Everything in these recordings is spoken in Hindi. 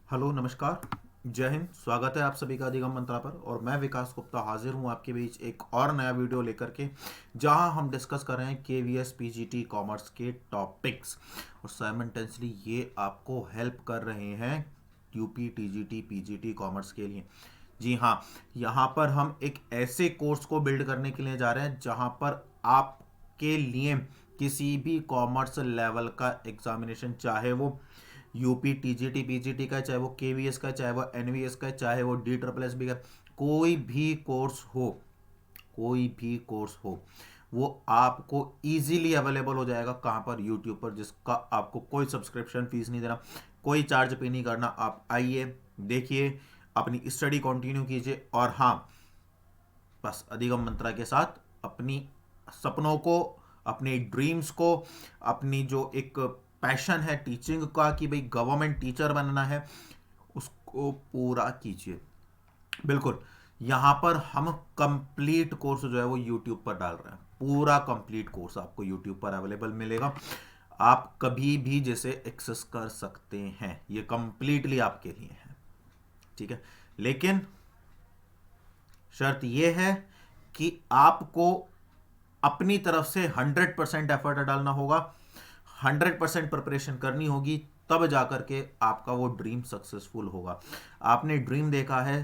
हेलो नमस्कार। जय हिंद। स्वागत है आप सभी का अधिगम मंत्रा पर। और मैं विकास गुप्ता हाजिर हूँ आपके बीच एक और नया वीडियो लेकर के, जहां हम डिस्कस कर रहे हैं केवीएस पीजीटी कॉमर्स के टॉपिक्स और साइमल्टेनियसली ये आपको हेल्प कर रहे हैं यूपी टीजीटी पीजीटी कॉमर्स के लिए। जी हाँ, यहाँ पर हम एक ऐसे कोर्स को बिल्ड करने के लिए जा रहे हैं जहाँ पर आपके लिए किसी भी कॉमर्स लेवल का एग्जामिनेशन, चाहे वो यूपी टीजीटी पीजीटी का, चाहे वो केवीएस का, चाहे वो एनवीएस का, चाहे वो डी ट्रिपल एस बी का, कोई भी कोर्स हो, कोई भी कोर्स हो, वो आपको इजीली अवेलेबल हो जाएगा। कहाँ पर? यूट्यूब पर, जिसका आपको कोई सब्सक्रिप्शन फीस नहीं देना, कोई चार्ज पे नहीं करना। आप आइए, देखिए, अपनी स्टडी कंटिन्यू कीजिए और हाँ, बस अधिगम मंत्रा के साथ अपनी सपनों को, अपने ड्रीम्स को, अपनी जो एक पैशन है टीचिंग का कि भाई गवर्नमेंट टीचर बनना है, उसको पूरा कीजिए। बिल्कुल। यहाँ पर हम कंप्लीट कोर्स जो है वो यूट्यूब पर डाल रहे हैं। पूरा कंप्लीट कोर्स आपको यूट्यूब पर अवेलेबल मिलेगा। आप कभी भी जैसे एक्सेस कर सकते हैं, ये कंप्लीटली आपके लिए है। ठीक है, लेकिन शर्त यह है कि आपको अपनी तरफ से 100% एफर्ट डालना होगा, 100% प्रिपरेशन करनी होगी, तब जाकर के आपका वो ड्रीम सक्सेसफुल होगा। आपने ड्रीम देखा है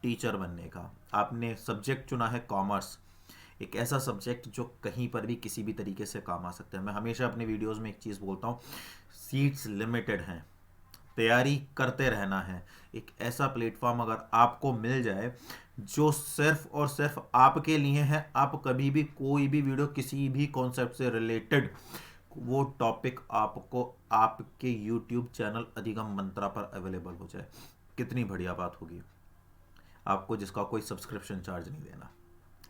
टीचर बनने का, आपने सब्जेक्ट चुना है कॉमर्स, एक ऐसा सब्जेक्ट जो कहीं पर भी किसी भी तरीके से काम आ सकता है। मैं हमेशा अपने वीडियोस में एक चीज़ बोलता हूँ, सीट्स लिमिटेड हैं, तैयारी करते रहना है। एक ऐसा प्लेटफॉर्म अगर आपको मिल जाए जो सिर्फ और सिर्फ आपके लिए है, आप कभी भी कोई भी वीडियो किसी भी कॉन्सेप्ट से रिलेटेड, वो टॉपिक आपको आपके यूट्यूब चैनल अधिगम मंत्रा पर अवेलेबल हो जाए, कितनी बढ़िया बात होगी। आपको जिसका कोई सब्सक्रिप्शन चार्ज नहीं देना।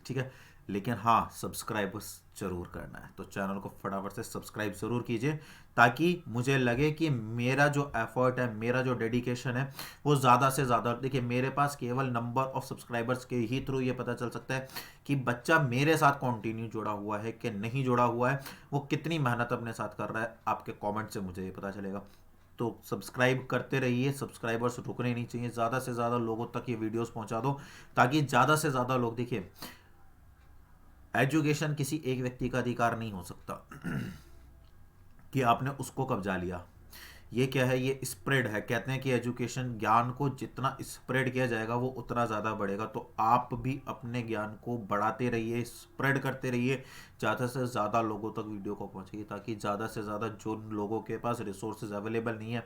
ठीक है, लेकिन हाँ, सब्सक्राइब जरूर करना है, तो चैनल को फटाफट से सब्सक्राइब जरूर कीजिए, ताकि मुझे लगे कि मेरा जो एफर्ट है, मेरा जो डेडिकेशन है, वो ज़्यादा से ज़्यादा। देखिए, मेरे पास केवल नंबर ऑफ सब्सक्राइबर्स के ही थ्रू ये पता चल सकता है कि बच्चा मेरे साथ कंटिन्यू जुड़ा हुआ है कि नहीं जुड़ा हुआ है, वो कितनी मेहनत अपने साथ कर रहा है। आपके कॉमेंट से मुझे ये पता चलेगा। तो सब्सक्राइब करते रहिए, सब्सक्राइबर्स रुकने नहीं चाहिए, ज़्यादा से ज़्यादा लोगों तक ये वीडियोस पहुंचा दो, ताकि ज़्यादा से ज़्यादा लोग। देखिए, एजुकेशन किसी एक व्यक्ति का अधिकार नहीं हो सकता कि आपने उसको कब्जा लिया। ये क्या है? ये स्प्रेड है। कहते हैं कि एजुकेशन, ज्ञान को जितना स्प्रेड किया जाएगा वो उतना ज़्यादा बढ़ेगा। तो आप भी अपने ज्ञान को बढ़ाते रहिए, स्प्रेड करते रहिए, ज़्यादा से ज़्यादा लोगों तक वीडियो को पहुंचाइए, ताकि ज़्यादा से ज़्यादा जो लोगों के पास रिसोर्सेज अवेलेबल नहीं है,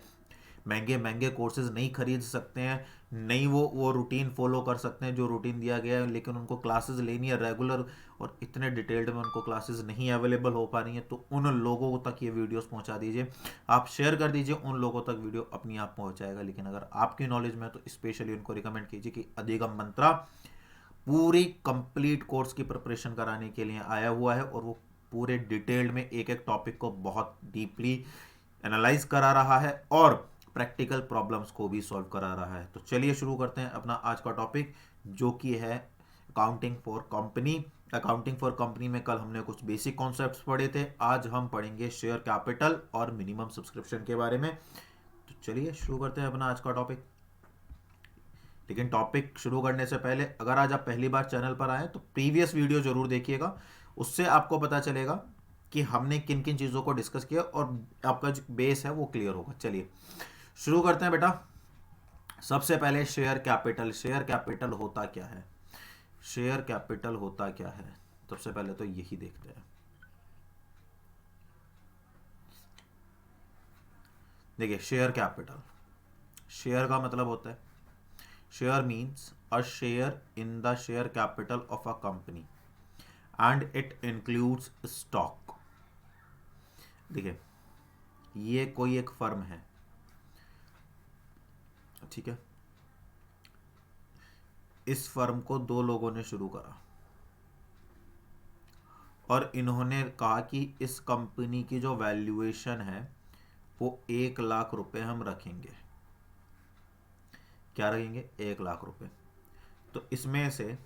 महंगे महंगे कोर्सेज नहीं खरीद सकते हैं, नहीं वो रूटीन फॉलो कर सकते हैं जो रूटीन दिया गया है, लेकिन उनको क्लासेस लेनी है रेगुलर और इतने डिटेल्ड में उनको क्लासेस नहीं अवेलेबल हो पा रही हैं, तो उन लोगों तक ये वीडियोस पहुंचा दीजिए। आप शेयर कर दीजिए, उन लोगों तक वीडियो अपनी आप पहुंच जाएगा। लेकिन अगर आपकी नॉलेज में है तो स्पेशली उनको रिकमेंड कीजिए कि अधिगम मंत्रा पूरी कंप्लीट कोर्स की प्रिपरेशन कराने के लिए आया हुआ है, और वो पूरे डिटेल्ड में एक एक टॉपिक को बहुत डीपली एनालाइज करा रहा है और प्रैक्टिकल प्रॉब्लम्स को भी सॉल्व करा रहा है। तो चलिए शुरू करते हैं अपना आज का टॉपिक, जो कि है accounting for company. Accounting for company में कल हमने कुछ बेसिक कॉन्सेप्ट्स पढ़े थे, आज हम पढ़ेंगे शेयर कैपिटल और मिनिमम सब्सक्रिप्शन के बारे में। तो चलिए शुरू करते हैं अपना आज का टॉपिक। लेकिन टॉपिक शुरू करने से पहले, अगर आज आप पहली बार चैनल पर आए तो प्रीवियस वीडियो जरूर देखिएगा, उससे आपको पता चलेगा कि हमने किन किन चीज़ों को डिस्कस किया और आपका जो बेस है वो क्लियर होगा। चलिए शुरू करते हैं बेटा। सबसे पहले शेयर कैपिटल। शेयर कैपिटल होता क्या है? शेयर कैपिटल होता क्या है, सबसे पहले तो यही देखते हैं। देखिए, शेयर कैपिटल, शेयर का मतलब होता है, share means a share in the share capital of a company and it includes stock. देखिए, ये कोई एक फर्म है, ठीक है, इस फर्म को दो लोगों ने शुरू करा और इन्होंने कहा कि इस कंपनी की जो वैल्यूएशन है वो 1 लाख रुपए हम रखेंगे। क्या रखेंगे? 1 लाख रुपए। तो इसमें से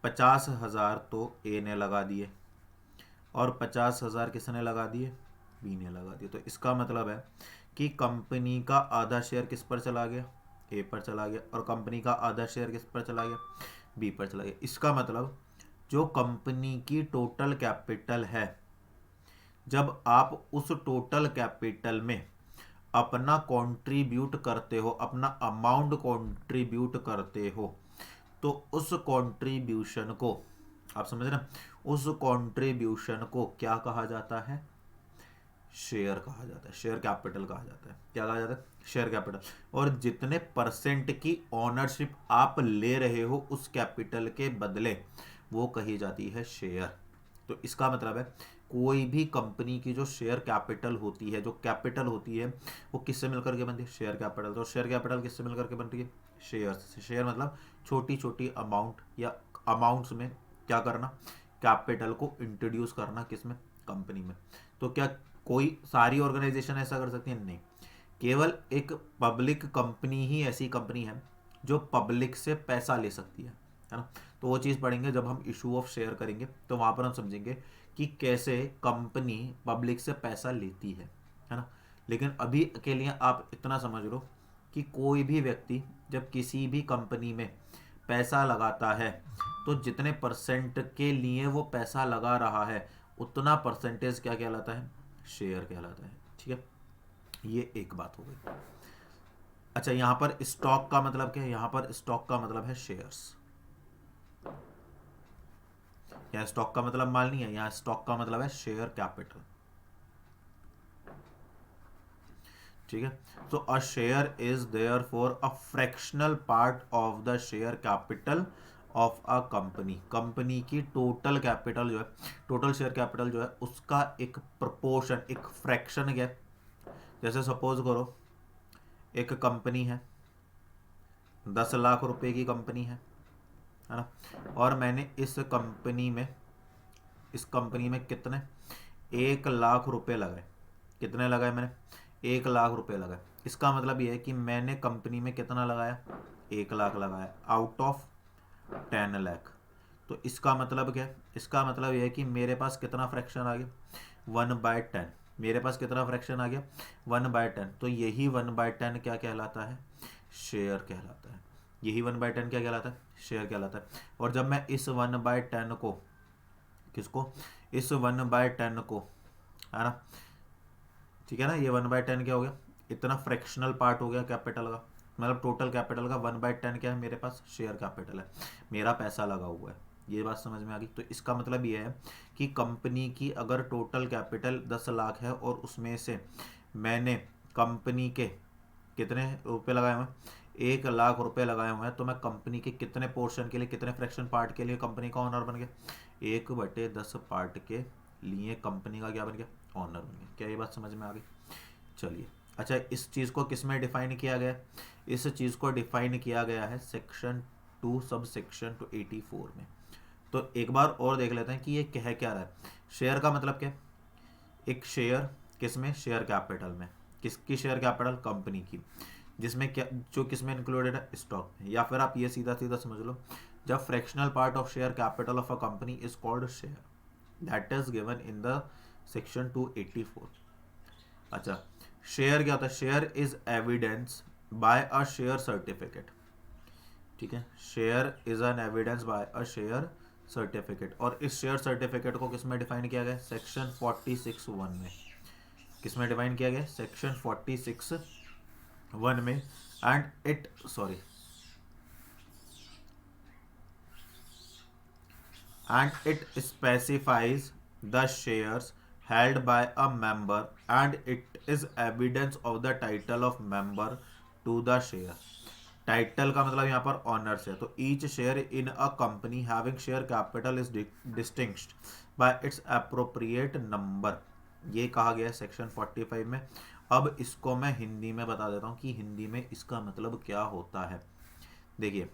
50,000 तो ए ने लगा दिए और 50,000 किसने लगा दिए? बी ने लगा दिए। तो इसका मतलब है कि कंपनी का आधा शेयर किस पर चला गया, ए पर चला गया, और कंपनी का आधा शेयर किस पर चला गया, बी पर चला गया। इसका मतलब जो कंपनी की टोटल कैपिटल है, जब आप उस टोटल कैपिटल में अपना कंट्रीब्यूट करते हो, अपना अमाउंट कंट्रीब्यूट करते हो, तो उस कंट्रीब्यूशन को, आप समझ रहे हैं, उस कंट्रीब्यूशन को क्या कहा जाता है, शेयर कहा जाता है, शेयर कैपिटल कहा जाता है। क्या कहा जाता है, शेयर कैपिटल। और जितने परसेंट की ओनरशिप आप ले रहे हो उस कैपिटल के बदले, वो कही जाती है शेयर। तो इसका मतलब है कोई भी कंपनी की जो शेयर कैपिटल होती है, जो कैपिटल होती है, वो किससे मिलकर के बनती है, शेयर कैपिटल। तो शेयर कैपिटल किससे मिलकर के बनती है, शेयर से। शेयर मतलब छोटी छोटी अमाउंट या अमाउंट्स में क्या करना, कैपिटल को इंट्रोड्यूस करना, किसमें, कंपनी में। तो क्या कोई सारी ऑर्गेनाइजेशन ऐसा कर सकती है, नहीं। केवल एक पब्लिक कंपनी ही ऐसी कंपनी है जो पब्लिक से पैसा ले सकती है ना। तो वो चीज़ पढ़ेंगे जब हम इशू ऑफ शेयर करेंगे, तो वहाँ पर हम समझेंगे कि कैसे कंपनी पब्लिक से पैसा लेती है ना। लेकिन अभी के लिए आप इतना समझ लो कि कोई भी व्यक्ति जब किसी भी कंपनी में पैसा लगाता है, तो जितने परसेंट के लिए वो पैसा लगा रहा है, उतना परसेंटेज क्या कहलाता है, शेयर कहलाता है। ठीक है, ये एक बात हो गई। अच्छा, यहां पर स्टॉक का मतलब क्या है, यहां पर स्टॉक का मतलब है शेयर्स। यहाँ स्टॉक का मतलब माल नहीं है, यहाँ स्टॉक का मतलब है शेयर कैपिटल। ठीक है, तो a share is there for a fractional part of the share capital of a company. Company की टोटल कैपिटल जो है, टोटल शेयर कैपिटल जो है, उसका एक प्रपोर्शन, एक फ्रैक्शन है। जैसे सपोज करो एक कंपनी है, 10 लाख रुपए की कंपनी है ना, और मैंने इस कंपनी में कितने, 1 लाख रुपए लगाए। कितने लगाए मैंने, 1 लाख रुपए लगाए। इसका मतलब ये है कि मैंने कंपनी में कितना लगाया, 1 लाख लगाया आउट ऑफ 10 लाख। तो इसका मतलब क्या है, इसका मतलब यह है कि मेरे पास कितना फ्रैक्शन आ गया, 1/10। मेरे पास कितना फ्रैक्शन आ गया, 1/10। तो यही 1/10 क्या कहलाता है, शेयर कहलाता है। यही 1/10 क्या कहलाता है, शेयर कहलाता है। और जब मैं इस 1/10 को, किसको, इस 1/10 को, है ना, ठीक है ना, ये 1/10 क्या हो गया, इतना फ्रैक्शनल पार्ट हो गया कैपिटल का। मतलब टोटल कैपिटल का 1/10 क्या है, मेरे पास शेयर कैपिटल है, मेरा पैसा लगा हुआ है। ये बात समझ में आ गई। तो इसका मतलब ये है कि कंपनी की अगर टोटल कैपिटल 10 लाख है और उसमें से मैंने कंपनी के कितने रुपए लगाए हुए हैं, 1 लाख रुपए लगाए हुए हैं, तो मैं कंपनी के कितने पोर्शन के लिए, कितने फ्रैक्शन पार्ट के लिए कंपनी का ओनर बन गया, 1/10 पार्ट के लिए कंपनी का क्या बन गया, ऑनर बन गया। क्या ये बात समझ में आ गई। चलिए, अच्छा, इस चीज़ को किस में डिफाइन किया गया है, इस चीज़ को डिफाइन किया गया है सेक्शन 2 सब सेक्शन 284 में। तो एक बार और देख लेते हैं कि ये कह क्या रहा है। शेयर का मतलब क्या है, एक शेयर किस में, शेयर कैपिटल में। किसकी शेयर कैपिटल, कंपनी की, जिसमें क्या, जो किस में इंक्लूडेड है, स्टॉक में। या फिर आप ये सीधा सीधा समझ लो, जब fractional part of share capital of a company is called share, that is given in the section 284। अच्छा, शेयर क्या होता है, share is evidence by a share certificate. ठीक है, share is an evidence by a share certificate. और इस शेयर सर्टिफिकेट को किस में डिफाइन किया गया, सेक्शन 46(1) में। किस में डिफाइन किया गया, सेक्शन 46(1) में। And it specifies the shares held by a member and it is evidence of the title of member to the share। Title का मतलब यहाँ पर ऑनर्स है। तो each share in a company having share capital is distinguished by it's appropriate number. ये कहा गया है सेक्शन 45 में। अब इसको मैं हिंदी में बता देता हूँ कि हिंदी में इसका मतलब क्या होता है। देखिए,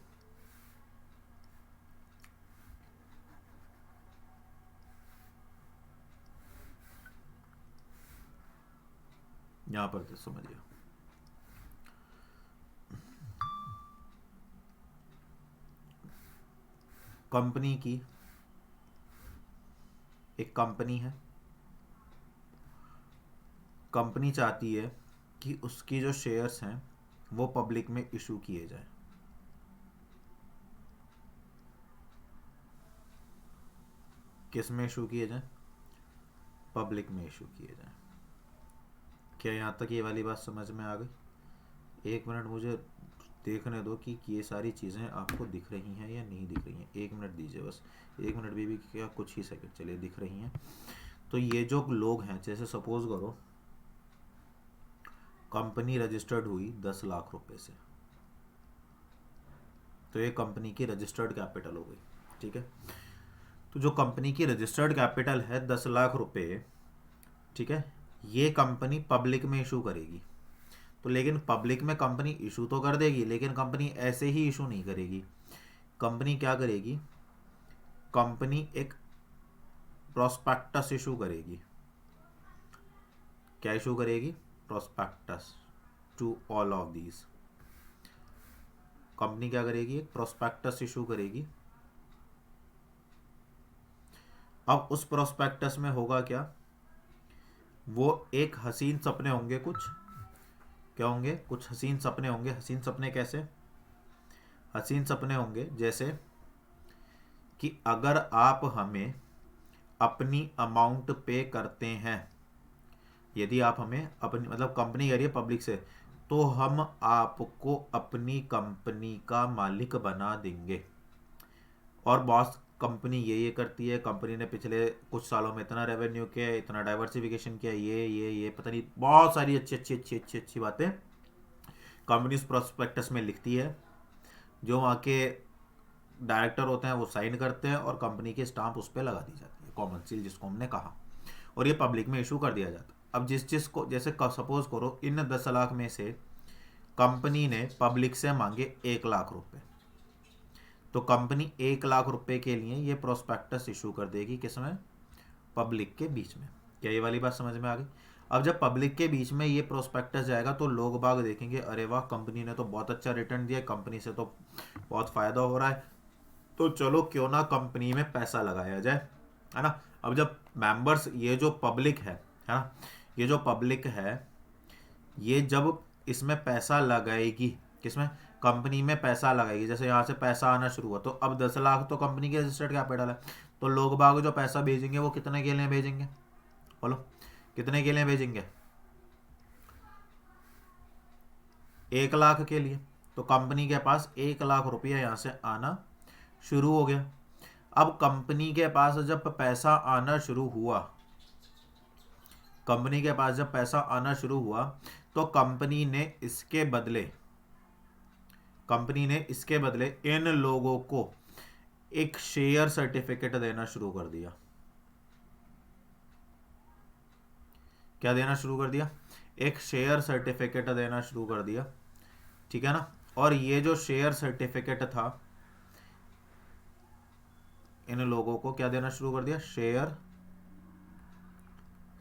यहाँ पर तो समझिए, कंपनी की, एक कंपनी है, कंपनी चाहती है कि उसकी जो शेयर्स हैं वो पब्लिक में इशू किए जाए। किस में इशू किए जाए? पब्लिक में इशू किए जाए। क्या यहाँ तक ये वाली बात समझ में आ गई? एक मिनट मुझे देखने दो कि ये सारी चीज़ें आपको दिख रही हैं या नहीं दिख रही हैं। एक मिनट दीजिए बस, 1 मिनट भी क्या, कुछ ही सेकंड। चलिए, दिख रही हैं। तो ये जो लोग हैं, जैसे सपोज करो कंपनी रजिस्टर्ड हुई 10 लाख रुपए से, तो ये कंपनी की रजिस्टर्ड कैपिटल हो गई। ठीक है, तो जो कंपनी की रजिस्टर्ड कैपिटल है 10 लाख रुपए, ठीक है, ये कंपनी पब्लिक में इशू करेगी। तो लेकिन पब्लिक में कंपनी इशू तो कर देगी, लेकिन कंपनी ऐसे ही इशू नहीं करेगी। कंपनी क्या करेगी? कंपनी एक प्रोस्पेक्टस इशू करेगी। क्या इशू करेगी? Prospectus to all of these. Company क्या करेगी? एक प्रोस्पेक्टस इशू करेगी। अब उस प्रोस्पेक्टस में होगा क्या? वो एक हसीन सपने होंगे कुछ। क्या होंगे? कुछ हसीन सपने होंगे। हसीन सपने कैसे? हसीन सपने होंगे जैसे कि अगर आप हमें अपनी अमाउंट पे करते हैं, यदि आप हमें अपनी, मतलब कंपनी कह रही है पब्लिक से, तो हम आपको अपनी कंपनी का मालिक बना देंगे। और बॉस कंपनी ये करती है, कंपनी ने पिछले कुछ सालों में इतना रेवेन्यू किया है, इतना डाइवर्सिफिकेशन किया है, ये पता नहीं, बहुत सारी अच्छी बातें कंपनी उस प्रोस्पेक्टस में लिखती है। जो वहाँ के डायरेक्टर होते हैं वो साइन करते हैं और कंपनी की स्टाम्प उस पर लगा दी जाती है, कॉमन सील जिसको हमने कहा, और ये पब्लिक में इशू कर दिया जाता है। अब जिस को, जैसे सपोज करो इन 10 लाख में से कंपनी ने पब्लिक से मांगे 1 लाख रुपए, तो कंपनी 1 लाख रुपए के लिए ये प्रोस्पेक्टस इशू कर देगी, किसमें? पब्लिक के बीच में। क्या ये वाली बात समझ में आ गई? अब जब पब्लिक के बीच में ये प्रोस्पेक्टस जाएगा तो लोग बाग देखेंगे, अरे वाह, कंपनी ने तो बहुत अच्छा रिटर्न दिया, कंपनी से तो बहुत फायदा हो रहा है, तो चलो क्यों ना कंपनी में पैसा लगाया जाए, है ना। अब जब मेंबर्स, ये जो पब्लिक है ना, ये जो पब्लिक है, ये जब इसमें पैसा लगाएगी, किसमें? कंपनी में पैसा लगाएगी। जैसे यहाँ से पैसा आना शुरू हुआ, तो अब 10 लाख तो कंपनी की रजिस्टर्ड कैपिटल है, तो लोग बाग जो पैसा भेजेंगे वो कितने के लिए भेजेंगे? बोलो, कितने के लिए भेजेंगे? 1 लाख के लिए। तो कंपनी के पास 1 लाख रुपया यहाँ से आना शुरू हो गया। अब कंपनी के पास जब पैसा आना शुरू हुआ, कंपनी के पास जब पैसा आना शुरू हुआ, तो कंपनी ने इसके बदले इन लोगों को एक शेयर सर्टिफिकेट देना शुरू कर दिया। क्या देना शुरू कर दिया? एक शेयर सर्टिफिकेट देना शुरू कर दिया। ठीक है ना। और ये जो शेयर सर्टिफिकेट था, इन लोगों को क्या देना शुरू कर दिया? Share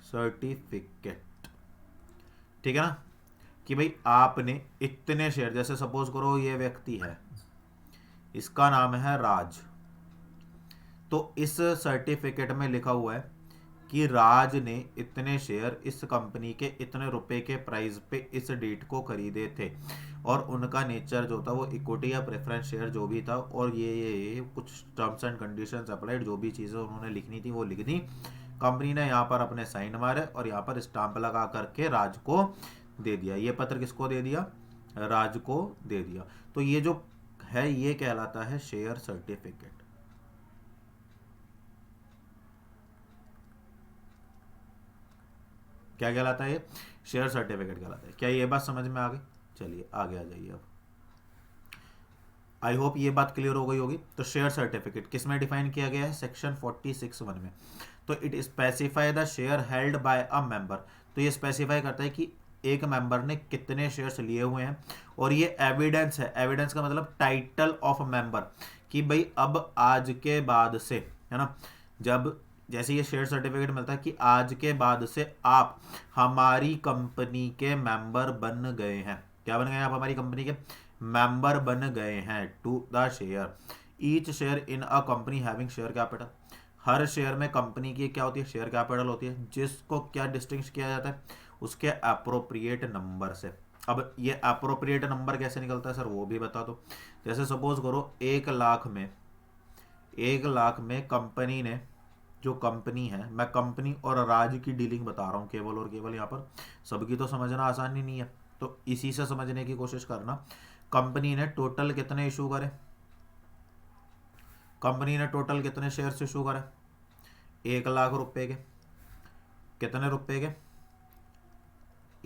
certificate. ठीक है ना, कि भाई आपने इतने शेयर, जैसे सपोज करो ये व्यक्ति है, इसका नाम है राज, तो इस सर्टिफिकेट में लिखा हुआ है कि राज ने इतने शेयर इस कंपनी के इतने रुपए के प्राइस पे इस डेट को खरीदे थे, और उनका नेचर जो था वो इक्विटी या प्रेफरेंस शेयर जो भी था, और ये कुछ टर्म्स एंड कंडीशंस अप्लाइड, जो भी चीज़ें उन्होंने लिखनी थी वो लिख दी। कंपनी ने यहाँ पर अपने साइन मारे और यहाँ पर स्टाम्प लगा करके राज को दे दिया। ये पत्र किसको दे दिया? राज को दे दिया। तो ये जो है ये कहलाता है शेयर सर्टिफिकेट। क्या कहलाता है? ये शेयर सर्टिफिकेट कहलाता है। क्या ये बात समझ में आ गई? चलिए आगे आ जाइए। अब आई होप ये बात क्लियर हो गई होगी। तो शेयर सर्टिफिकेट किस में डिफाइन किया गया है? सेक्शन 46(1) में। तो it specify the share held by a member. तो ये स्पेसिफाई करता है कि एक मेंबर ने कितने शेयर्स लिए हुए हैं, और ये एविडेंस है। एविडेंस का मतलब टाइटल ऑफ मेंबर, कि भाई अब आज के बाद से, है ना, जब जैसे ये शेयर सर्टिफिकेट मिलता है कि आज के बाद से आप हमारी कंपनी के मेंबर बन गए हैं। क्या बन गए हैं? आप हमारी कंपनी के मेंबर बन गए हैं। To the share each share in a company having share capital. हर शेयर में कंपनी की क्या होती है? शेयर कैपिटल होती है, जिसको क्या डिस्टिंग्विश किया जाता है? उसके अप्रोप्रिएट नंबर से। अब ये अप्रोप्रिएट नंबर कैसे निकलता है सर, वो भी बता दो। जैसे सपोज करो 1 लाख में कंपनी ने, जो कंपनी है, मैं कंपनी और राज की डीलिंग बता रहा हूँ केवल और केवल, यहाँ पर सबकी तो समझना आसानी नहीं है, तो इसी से समझने की कोशिश करना। कंपनी ने टोटल कितने इशू करे, कंपनी ने टोटल कितने शेयर्स इशू करे, 1 लाख रुपए के। कितने रुपए के,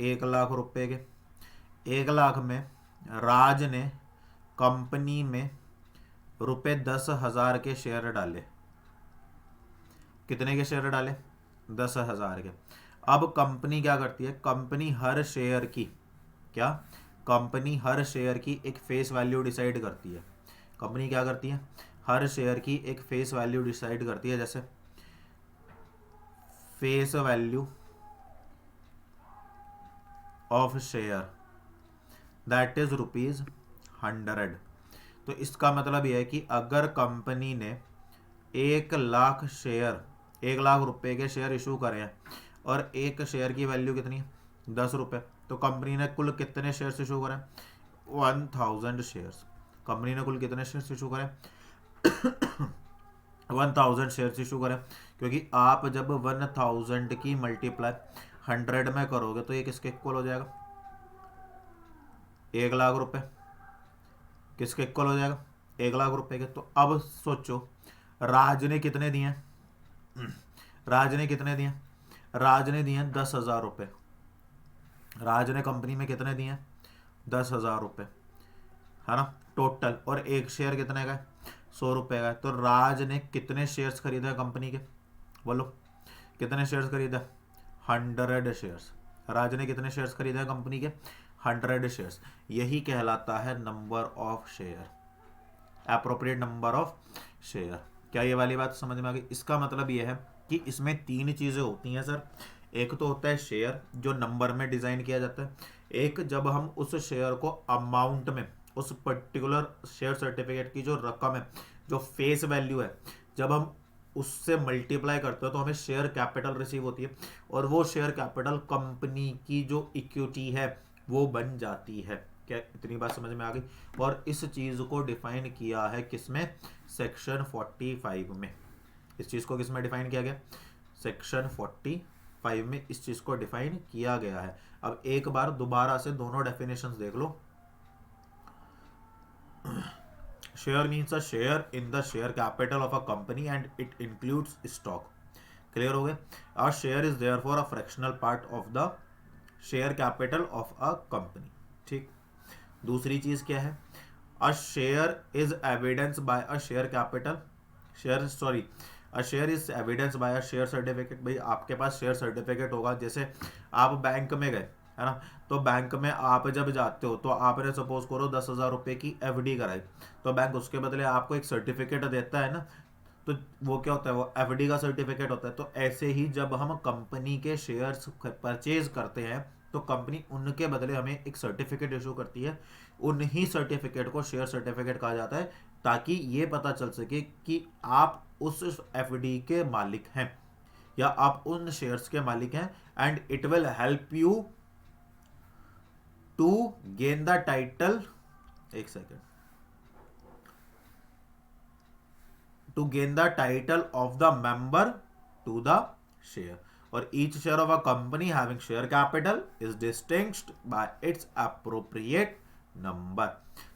1 लाख रुपए के। 1 लाख में राज ने कंपनी में ₹10,000 के शेयर डाले। कितने के शेयर डाले, 10,000 के। अब कंपनी क्या करती है, कंपनी हर शेयर की, क्या, कंपनी हर शेयर की एक फेस वैल्यू डिसाइड करती है। कंपनी क्या करती है, हर शेयर की एक फेस वैल्यू डिसाइड करती है। जैसे face value of share that is ₹100। तो इसका मतलब यह है कि अगर कंपनी ने 1 लाख शेयर, 1 लाख रुपए के शेयर इशू करे हैं और एक शेयर की वैल्यू कितनी है, ₹10, तो कंपनी ने कुल कितने शेयर्स इशू करें, 1000 शेयर्स। कंपनी ने कुल कितने शेयर्स इशू करें, 1000 शेयर्स इशू करें। क्योंकि आप जब 1000 की मल्टीप्लाई 100 में करोगे तो ये किसके इक्वल हो जाएगा, 1 लाख रुपए किसके इक्वल हो जाएगा, 1 लाख रुपए के। तो अब सोचो राज ने कितने दिए, राज ने कितने दिए, राज ने दिए 10,000 रुपये। राज ने कंपनी में कितने दिए, 10,000 रुपये, है ना, टोटल। और एक शेयर कितने का है, 100 रुपये का है। तो राज ने कितने शेयर्स खरीदे कंपनी के, बोलो कितने शेयर्स खरीदे, 100 शेयर्स। राज ने कितने शेयर्स खरीदे कंपनी के, 100 शेयर्स। यही कहलाता है number of share, appropriate number of share. क्या ये वाली बात समझ में आ गई। इसका मतलब ये है कि इसमें 3 चीज़ें होती हैं सर। एक तो होता है शेयर जो नंबर में डिज़ाइन किया जाता है, एक जब हम उस शेयर को अमाउंट में, उस पर्टिकुलर शेयर सर्टिफिकेट की जो रकम है, जो फेस वैल्यू है, जब हम उससे मल्टीप्लाई करते हैं तो हमें शेयर कैपिटल रिसीव होती है, और वो शेयर कैपिटल कंपनी की जो इक्विटी है वो बन जाती है। क्या इतनी बात समझ में आ गई। और इस चीज़ को डिफाइन किया है किसमें, सेक्शन 45 में। इस चीज़ को किसमें डिफाइन किया गया, सेक्शन 45 में इस चीज़ को डिफाइन किया गया है। अब एक बार दोबारा से दोनों डेफिनेशंस देख लो। Share means a share in the share capital of a company and it includes stock. Clear हो गए। A share is therefore a fractional part of the share capital of a company. ठीक। दूसरी चीज क्या है, a share is evidence by a share capital, a share is evidence by a share certificate. भाई आपके पास शेयर सर्टिफिकेट होगा, जैसे आप बैंक में गए, है ना, तो बैंक में आप जब जाते हो तो आपने सपोज करो 10,000 रुपये की एफडी कराई, तो बैंक उसके बदले आपको एक सर्टिफिकेट देता है ना, तो वो क्या होता है, वो एफडी का सर्टिफिकेट होता है। तो ऐसे ही जब हम कंपनी के शेयर्स परचेज करते हैं तो कंपनी उनके बदले हमें एक सर्टिफिकेट इशू करती है, उन्हीं सर्टिफिकेट को शेयर सर्टिफिकेट कहा जाता है, ताकि ये पता चल सके कि आप उस एफडी के मालिक हैं या आप उन शेयर्स के मालिक हैं। And it will help you to gain the title, एक second, to gain the title of the member to the share, or each share of a company having share capital is distinguished by its appropriate number।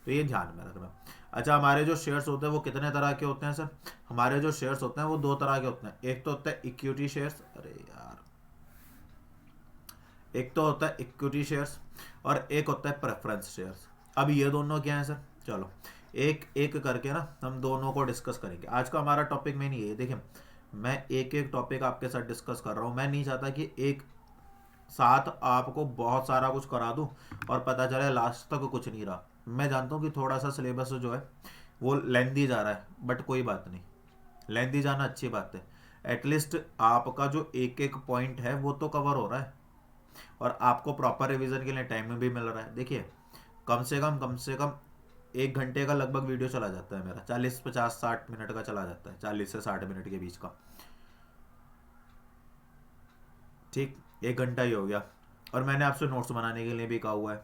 तो ये ध्यान में रखना। अच्छा, हमारे जो शेयर्स होते हैं वो कितने तरह के होते हैं सर, हमारे जो शेयर्स होते हैं वो 2 तरह के होते हैं। एक तो होता है इक्विटी शेयर्स, अरे यार, एक तो होता है इक्विटी शेयर्स और एक होता है प्रेफरेंस शेयर्स। अब ये दोनों क्या है सर, चलो एक एक करके ना हम दोनों को डिस्कस करेंगे। आज का हमारा टॉपिक मेन ये है। देखिए, मैं एक एक टॉपिक आपके साथ डिस्कस कर रहा हूँ। मैं नहीं चाहता कि एक साथ आपको बहुत सारा कुछ करा दूँ और पता चले लास्ट तक कुछ नहीं रहा। मैं जानता हूँ कि थोड़ा सा सिलेबस जो है वो लेंदी जा रहा है, बट कोई बात नहीं, लेंदी जाना अच्छी बात है। एटलीस्ट आपका जो एक एक पॉइंट है वो तो कवर हो रहा है और आपको प्रॉपर रिवीजन के लिए टाइम भी मिल रहा है। देखिए, कम से कम 1 घंटे का लगभग वीडियो चला जाता है मेरा, 40, 50, 60 मिनट का चला जाता है, 40 से 60 मिनट के बीच का। ठीक, 1 घंटा ही हो गया। और मैंने आपसे नोट्स बनाने के लिए भी कहा हुआ है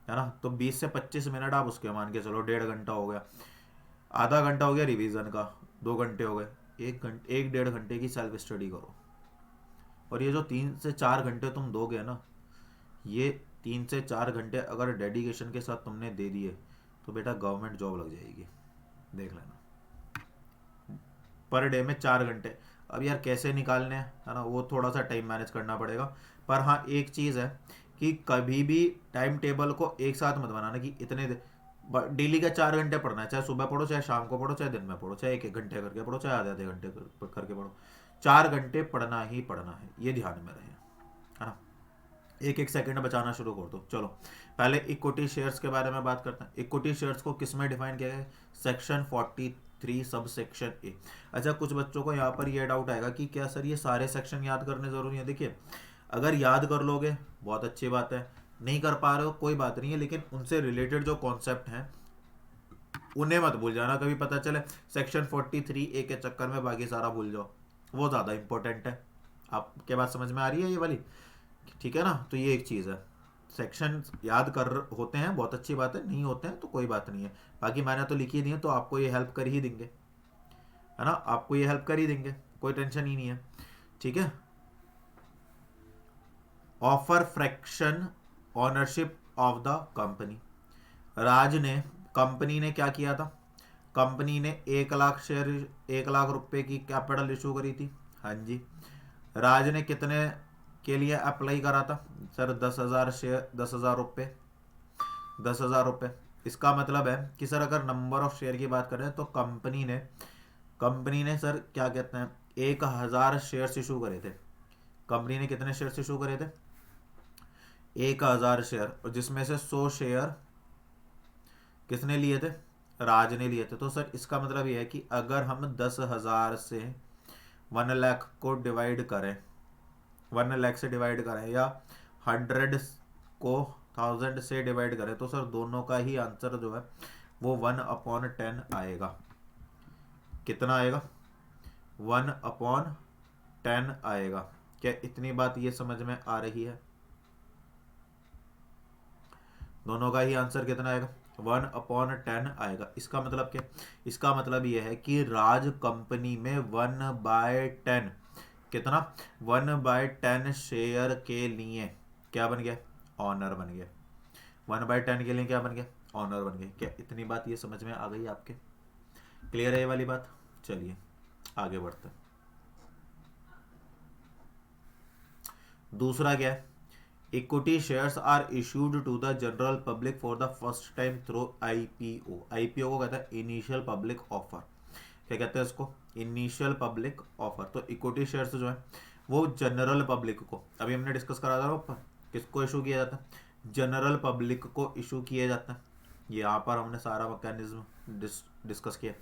ना। तो 20 से 25 मिनट आप उसके मान के चलो, 1.5 घंटा हो गया, आधा घंटा हो गया रिवीजन का, 2 घंटे हो गए, 1 1.5 घंटे की सेल्फ स्टडी करो। और ये जो 3 से 4 घंटे तुम दोगे ना, ये 3 से 4 घंटे अगर डेडिकेशन के साथ तुमने दे दिए तो बेटा गवर्नमेंट जॉब लग जाएगी, देख लेना। पर डे में 4 घंटे, अब यार कैसे निकालने हैं, है ना, वो थोड़ा सा टाइम मैनेज करना पड़ेगा। पर हाँ एक चीज़ है कि कभी भी टाइम टेबल को एक साथ मत बनाना कि इतने डेली का 4 घंटे पढ़ना है, चाहे सुबह पढ़ो, चाहे शाम को पढ़ो, चाहे दिन में पढ़ो, चाहे 1 1 घंटे करके पढ़ो, चाहे आधे आधे घंटे करके पढ़ो, 4 घंटे पढ़ना ही पढ़ना है, ये ध्यान में रहे, है ना। एक एक सेकंड बचाना शुरू कर दो। चलो पहले इक्विटी शेयर्स के बारे में बात करते हैं। इक्विटी शेयर्स को किस में डिफाइन किया गया है? Section 43 sub section A. अच्छा, कुछ बच्चों को यहाँ पर ये डाउट आएगा कि क्या सर ये सारे सेक्शन याद करने जरूरी है? देखिए, अगर याद कर लोगे बहुत अच्छी बात है, नहीं कर पा रहे हो कोई बात नहीं है, लेकिन उनसे रिलेटेड जो कॉन्सेप्ट हैं उन्हें मत भूल जाना। कभी पता चले सेक्शन 43 ए के चक्कर में बाकी सारा भूल जाओ, वो ज़्यादा इंपॉर्टेंट है। आपके बात समझ में आ रही है ये वाली? ठीक है ना। तो ये एक चीज़ है, सेक्शन याद कर होते हैं बहुत अच्छी बात है, नहीं होते हैं तो कोई बात नहीं है। बाकी मैंने तो लिखी नहीं है तो आपको ये हेल्प कर ही देंगे, है ना, आपको ये हेल्प कर ही देंगे, कोई टेंशन ही नहीं है। ठीक है। Offer fraction ownership of the company. Raj ने, कंपनी ने क्या किया था? कंपनी ने 1 लाख शेयर, 1 लाख रुपए की कैपिटल इशू करी थी। हाँ जी। राज ने कितने के लिए अप्लाई करा था? सर 10,000 शेयर, 10,000 रुपये, 10,000 रुपये। इसका मतलब है कि सर अगर नंबर ऑफ शेयर की बात करें तो कंपनी ने सर क्या कहते हैं 1,000 शेयर्स इशू करे थे। कंपनी ने कितने शेयर्स इशू करे थे? 1,000 शेयर, और जिसमें से 100 शेयर किसने लिए थे? राज ने लिए थे। तो सर इसका मतलब ये है कि अगर हम 10,000 से 1 लाख को डिवाइड करें, 1 लाख से डिवाइड करें, या 100 को 1000 से डिवाइड करें, तो सर दोनों का ही आंसर जो है वो 1/10 आएगा। कितना आएगा? 1/10 आएगा। क्या इतनी बात ये समझ में आ रही है? दोनों का ही आंसर कितना आएगा? 1/10 आएगा। इसका मतलब क्या? इसका मतलब यह है कि राज कंपनी में 1/10, कितना? 1/10 शेयर के लिए क्या बन गया? ऑनर बन गया। 1/10 के लिए क्या बन गया? ऑनर बन गया। क्या इतनी बात ये समझ में आ गई आपके? क्लियर है ये वाली बात? चलिए आगे बढ़ते हैं। दूसरा क्या है? Equity shares are issued to the general public for the first time through IPO. IPO को कहता है इनिशियल पब्लिक ऑफर। क्या कहते हैं इसको? Initial public offer. तो इक्विटी शेयर्स जो है वो जनरल पब्लिक को, अभी हमने डिस्कस करा था ऊपर, किसको इशू किया जाता है? जनरल पब्लिक को इशू किया जाता है। यहाँ पर हमने सारा मैकेनिज्म डिस्कस किया।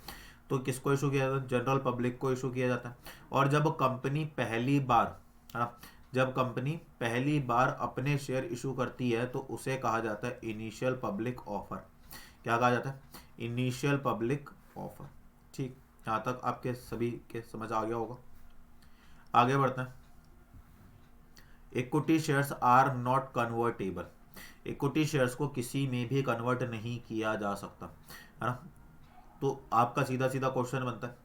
तो किसको इशू किया जाता है? जनरल पब्लिक को इशू किया जाता है। और जब कंपनी पहली बार, है ना, जब कंपनी पहली बार अपने शेयर इशू करती है तो उसे कहा जाता है इनिशियल पब्लिक ऑफर। क्या कहा जाता है? Initial public offer. ठीक, यहाँ तक आपके सभी के समझ आ गया होगा। आगे बढ़ते हैं। Equity shares are not convertible. Equity shares को किसी में भी कन्वर्ट नहीं किया जा सकता, है ना। तो आपका सीधा सीधा क्वेश्चन बनता है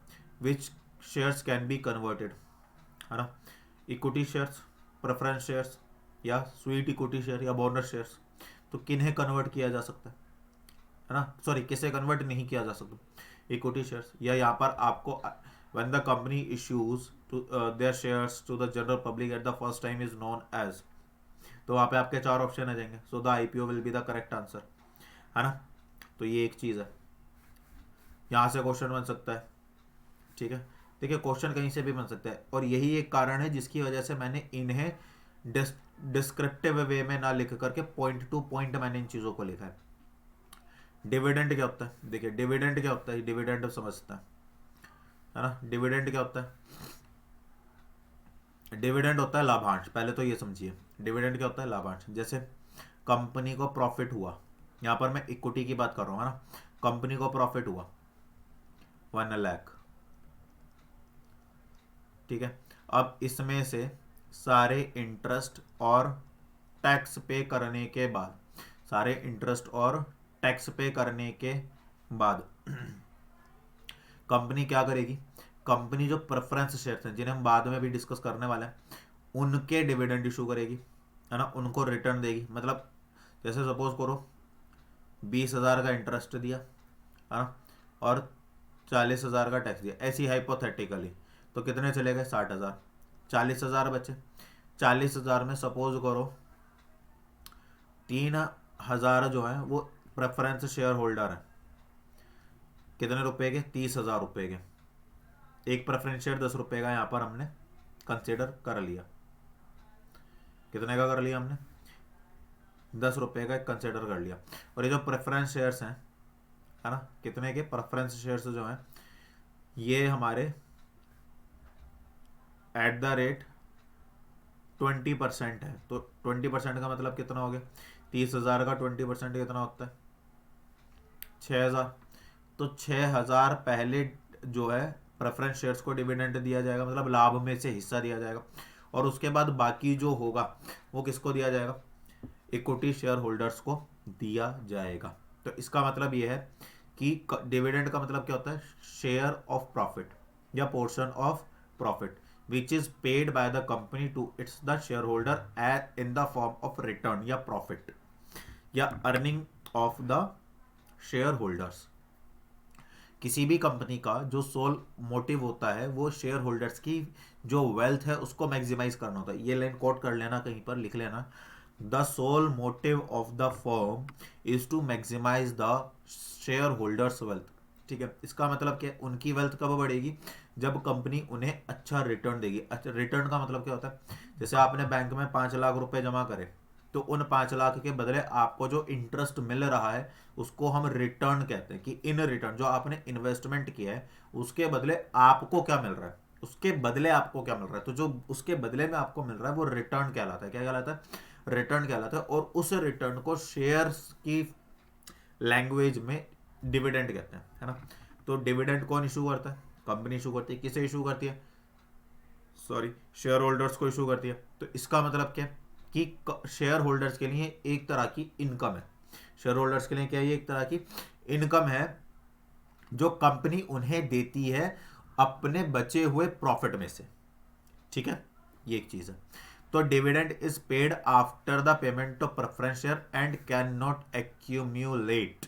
विच शेयर्स कैन बी कन्वर्टेड, है ना। इक्विटी शेयर्स, प्रेफरेंस शेयर्स, या स्वीट इक्विटी शेयर, या बोनस शेयर्स। तो किन्हें कन्वर्ट किया जा सकता है ना, सॉरी किसे कन्वर्ट नहीं किया जा सकता? Equity shares. या यहाँ पर आपको when the company issues to their shares to the general public at the first time is known as. तो वहाँ पे आपके 4 ऑप्शन आ जाएंगे। So the IPO will be the correct answer, है ना। तो ये एक चीज़ है, यहाँ से क्वेश्चन बन सकता है। ठीक है, देखिए क्वेश्चन कहीं से भी बन सकता है, और यही एक कारण है जिसकी वजह से मैंने इन्हें डिस्क्रिप्टिव वे में ना लिख करके पॉइंट टू पॉइंट मैंने इन चीज़ों को लिखा है। डिविडेंड क्या होता है? देखिए डिविडेंड क्या होता है, डिविडेंड समझता है ना। डिविडेंड क्या होता है? डिविडेंड होता है लाभांश। पहले तो ये समझिए डिविडेंड क्या होता है, लाभांश। जैसे कंपनी को प्रॉफिट हुआ, यहाँ पर मैं इक्विटी की बात कर रहा हूँ, है ना। कंपनी को प्रॉफिट हुआ 1 लाख, ठीक है। अब इसमें से सारे इंटरेस्ट और टैक्स पे करने के बाद, सारे इंटरेस्ट और टैक्स पे करने के बाद कंपनी क्या करेगी, कंपनी जो प्रेफरेंस शेयर्स हैं जिन्हें हम बाद में भी डिस्कस करने वाले हैं, उनके डिविडेंड इशू करेगी, है ना, उनको रिटर्न देगी। मतलब जैसे सपोज करो 20,000 का इंटरेस्ट दिया, है ना, और 40,000 का टैक्स दिया, ऐसी हाइपोथेटिकली, तो कितने चले गए, 60,000, 40,000 बचे। 40,000 में सपोज करो 3,000 जो है वो प्रेफरेंस शेयर होल्डर है, कितने रुपए के, 30,000 रुपए के। एक प्रेफरेंस शेयर 10 रुपए का यहाँ पर हमने कंसिडर कर लिया, कितने का कर लिया हमने, 10 रुपए का कंसिडर कर लिया। और ये जो प्रेफरेंस शेयर्स हैं, है ना, कितने के प्रेफरेंस शेयर्स जो हैं ये हमारे एट द रेट 20% है। तो 20% का मतलब कितना हो गया, 30,000 का 20% कितना होता है, 6,000। तो 6,000 पहले जो है प्रेफरेंस शेयर्स को डिविडेंड दिया जाएगा, मतलब लाभ में से हिस्सा दिया जाएगा, और उसके बाद बाकी जो होगा वो किसको दिया जाएगा, इक्विटी शेयर होल्डर्स को दिया जाएगा। तो इसका मतलब ये है कि डिविडेंड का मतलब क्या होता है, शेयर ऑफ प्रॉफिट या portion of profit which is paid by the company to its the shareholder in the form of return या प्रॉफिट या earning of the shareholders. किसी भी कंपनी का जो सोल मोटिव होता है वो शेयर होल्डर्स की जो वेल्थ है उसको मैक्सिमाइज करना होता है। ये लाइन कोट कर लेना, कहीं पर लिख लेना, the sole motive of the firm is to maximise the shareholders wealth. ठीक है, इसका मतलब क्या, उनकी वेल्थ कब बढ़ेगी, जब कंपनी उन्हें अच्छा रिटर्न देगी। अच्छा, रिटर्न का मतलब क्या होता है, जैसे आपने बैंक में 5 लाख रुपए जमा करे, तो उन 5 लाख के बदले आपको जो इंटरेस्ट मिल रहा है उसको हम रिटर्न कहते हैं, कि इन रिटर्न जो आपने इन्वेस्टमेंट किया है उसके बदले आपको क्या मिल रहा है, उसके बदले आपको क्या मिल रहा है, तो जो उसके बदले में आपको मिल रहा है वो रिटर्न कहलाता है। क्या कहलाता है, रिटर्न कहलाता है। और उस रिटर्न को शेयर्स की लैंग्वेज में डिविडेंड कहते हैं, है ना। तो डिविडेंड कौन इशू करता है, कंपनी इशू करती है। किसे इशू करती है, सॉरी, शेयर होल्डर्स को इशू करती है। तो इसका मतलब क्या है कि शेयर होल्डर्स के लिए एक तरह की इनकम है, शेयर होल्डर्स के लिए क्या है, एक तरह की इनकम है जो कंपनी उन्हें देती है अपने बचे हुए प्रॉफिट में से। ठीक है, ये एक चीज है। तो dividend is paid after the payment of preference share and can not accumulate.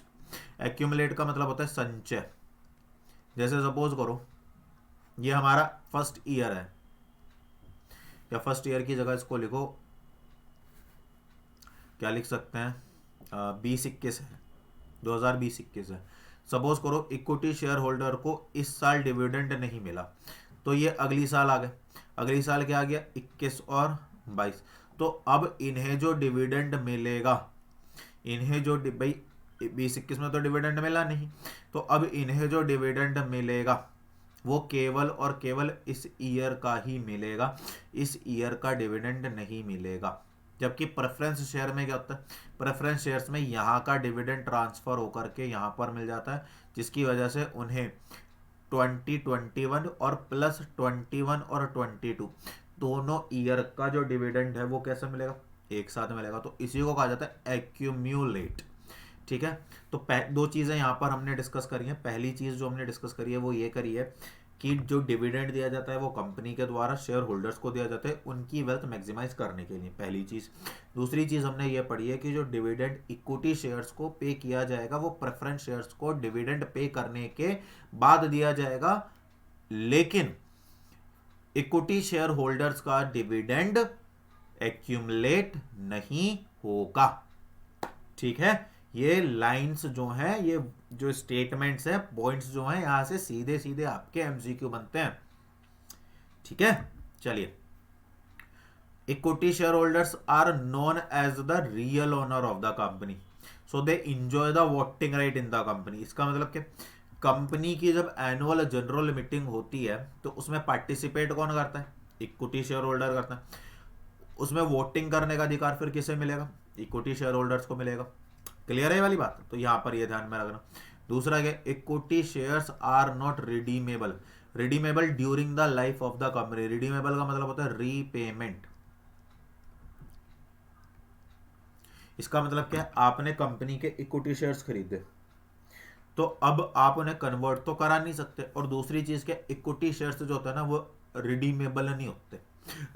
Accumulate का मतलब होता है संचय। जैसे सपोज करो ये हमारा फर्स्ट ईयर है, या फर्स्ट ईयर की जगह इसको लिखो, क्या लिख सकते हैं, 2021 है, 2020-21 है। सपोज करो इक्विटी शेयर होल्डर को इस साल डिविडेंड नहीं मिला, तो ये अगली साल आ गए, अगली साल क्या आ गया, 21 और 22। तो अब इन्हें जो डिविडेंड मिलेगा, इन्हें जो भाई 20-21 में तो डिविडेंड मिला नहीं, तो अब इन्हें जो डिविडेंड मिलेगा वो केवल और केवल इस ईयर का ही मिलेगा, इस ईयर का डिविडेंड नहीं मिलेगा। जबकि प्रेफरेंस शेयर में क्या होता है, प्रेफरेंस शेयर्स में यहाँ का डिविडेंड ट्रांसफर होकर के यहाँ पर मिल जाता है, जिसकी वजह से उन्हें 2021 और प्लस 21 और 22 दोनों ईयर का जो डिविडेंड है वो कैसे मिलेगा, एक साथ मिलेगा। तो इसी को कहा जाता है एक्यूम्यूलेट। ठीक है, तो दो चीज़ें यहाँ पर हमने डिस्कस करी है। पहली चीज़ जो हमने डिस्कस करी है वो ये करी है कि जो डिविडेंड दिया जाता है वो कंपनी के द्वारा शेयर होल्डर्स को दिया जाता है उनकी वेल्थ मैक्सिमाइज करने के लिए, पहली चीज़। दूसरी चीज़ हमने ये पढ़ी है कि जो डिविडेंड इक्विटी शेयर्स को पे किया जाएगा वो प्रेफरेंस शेयर्स को डिविडेंड पे करने के बाद दिया जाएगा, लेकिन इक्विटी शेयर होल्डर्स का डिविडेंड एक्यूमुलेट नहीं होगा। ठीक है, ये लाइंस जो हैं, ये जो स्टेटमेंट्स हैं, पॉइंट्स जो हैं, यहां से सीधे सीधे आपके एमसीक्यू बनते हैं। ठीक है, चलिए, equity shareholders are known as the real owner of the company, so they enjoy the voting right in the company. इसका मतलब क्या, कंपनी की जब एनुअल जनरल मीटिंग होती है तो उसमें पार्टिसिपेट कौन करता है, इक्विटी शेयर होल्डर करता है। उसमें वोटिंग करने का अधिकार फिर किसे मिलेगा, इक्विटी शेयर होल्डर्स को मिलेगा। क्लियर है ये वाली बात, तो यहां पर ये ध्यान में रखना। दूसरा क्या, equity shares are not redeemable, redeemable during the life of the company. Redeemable का मतलब होता है रीपेमेंट, इसका मतलब क्या है, आपने कंपनी के इक्विटी शेयर्स खरीदे, तो अब आप उन्हें कन्वर्ट तो करा नहीं सकते, और दूसरी चीज क्या, इक्विटी शेयर्स जो होता है ना वो रिडीमेबल नहीं होते।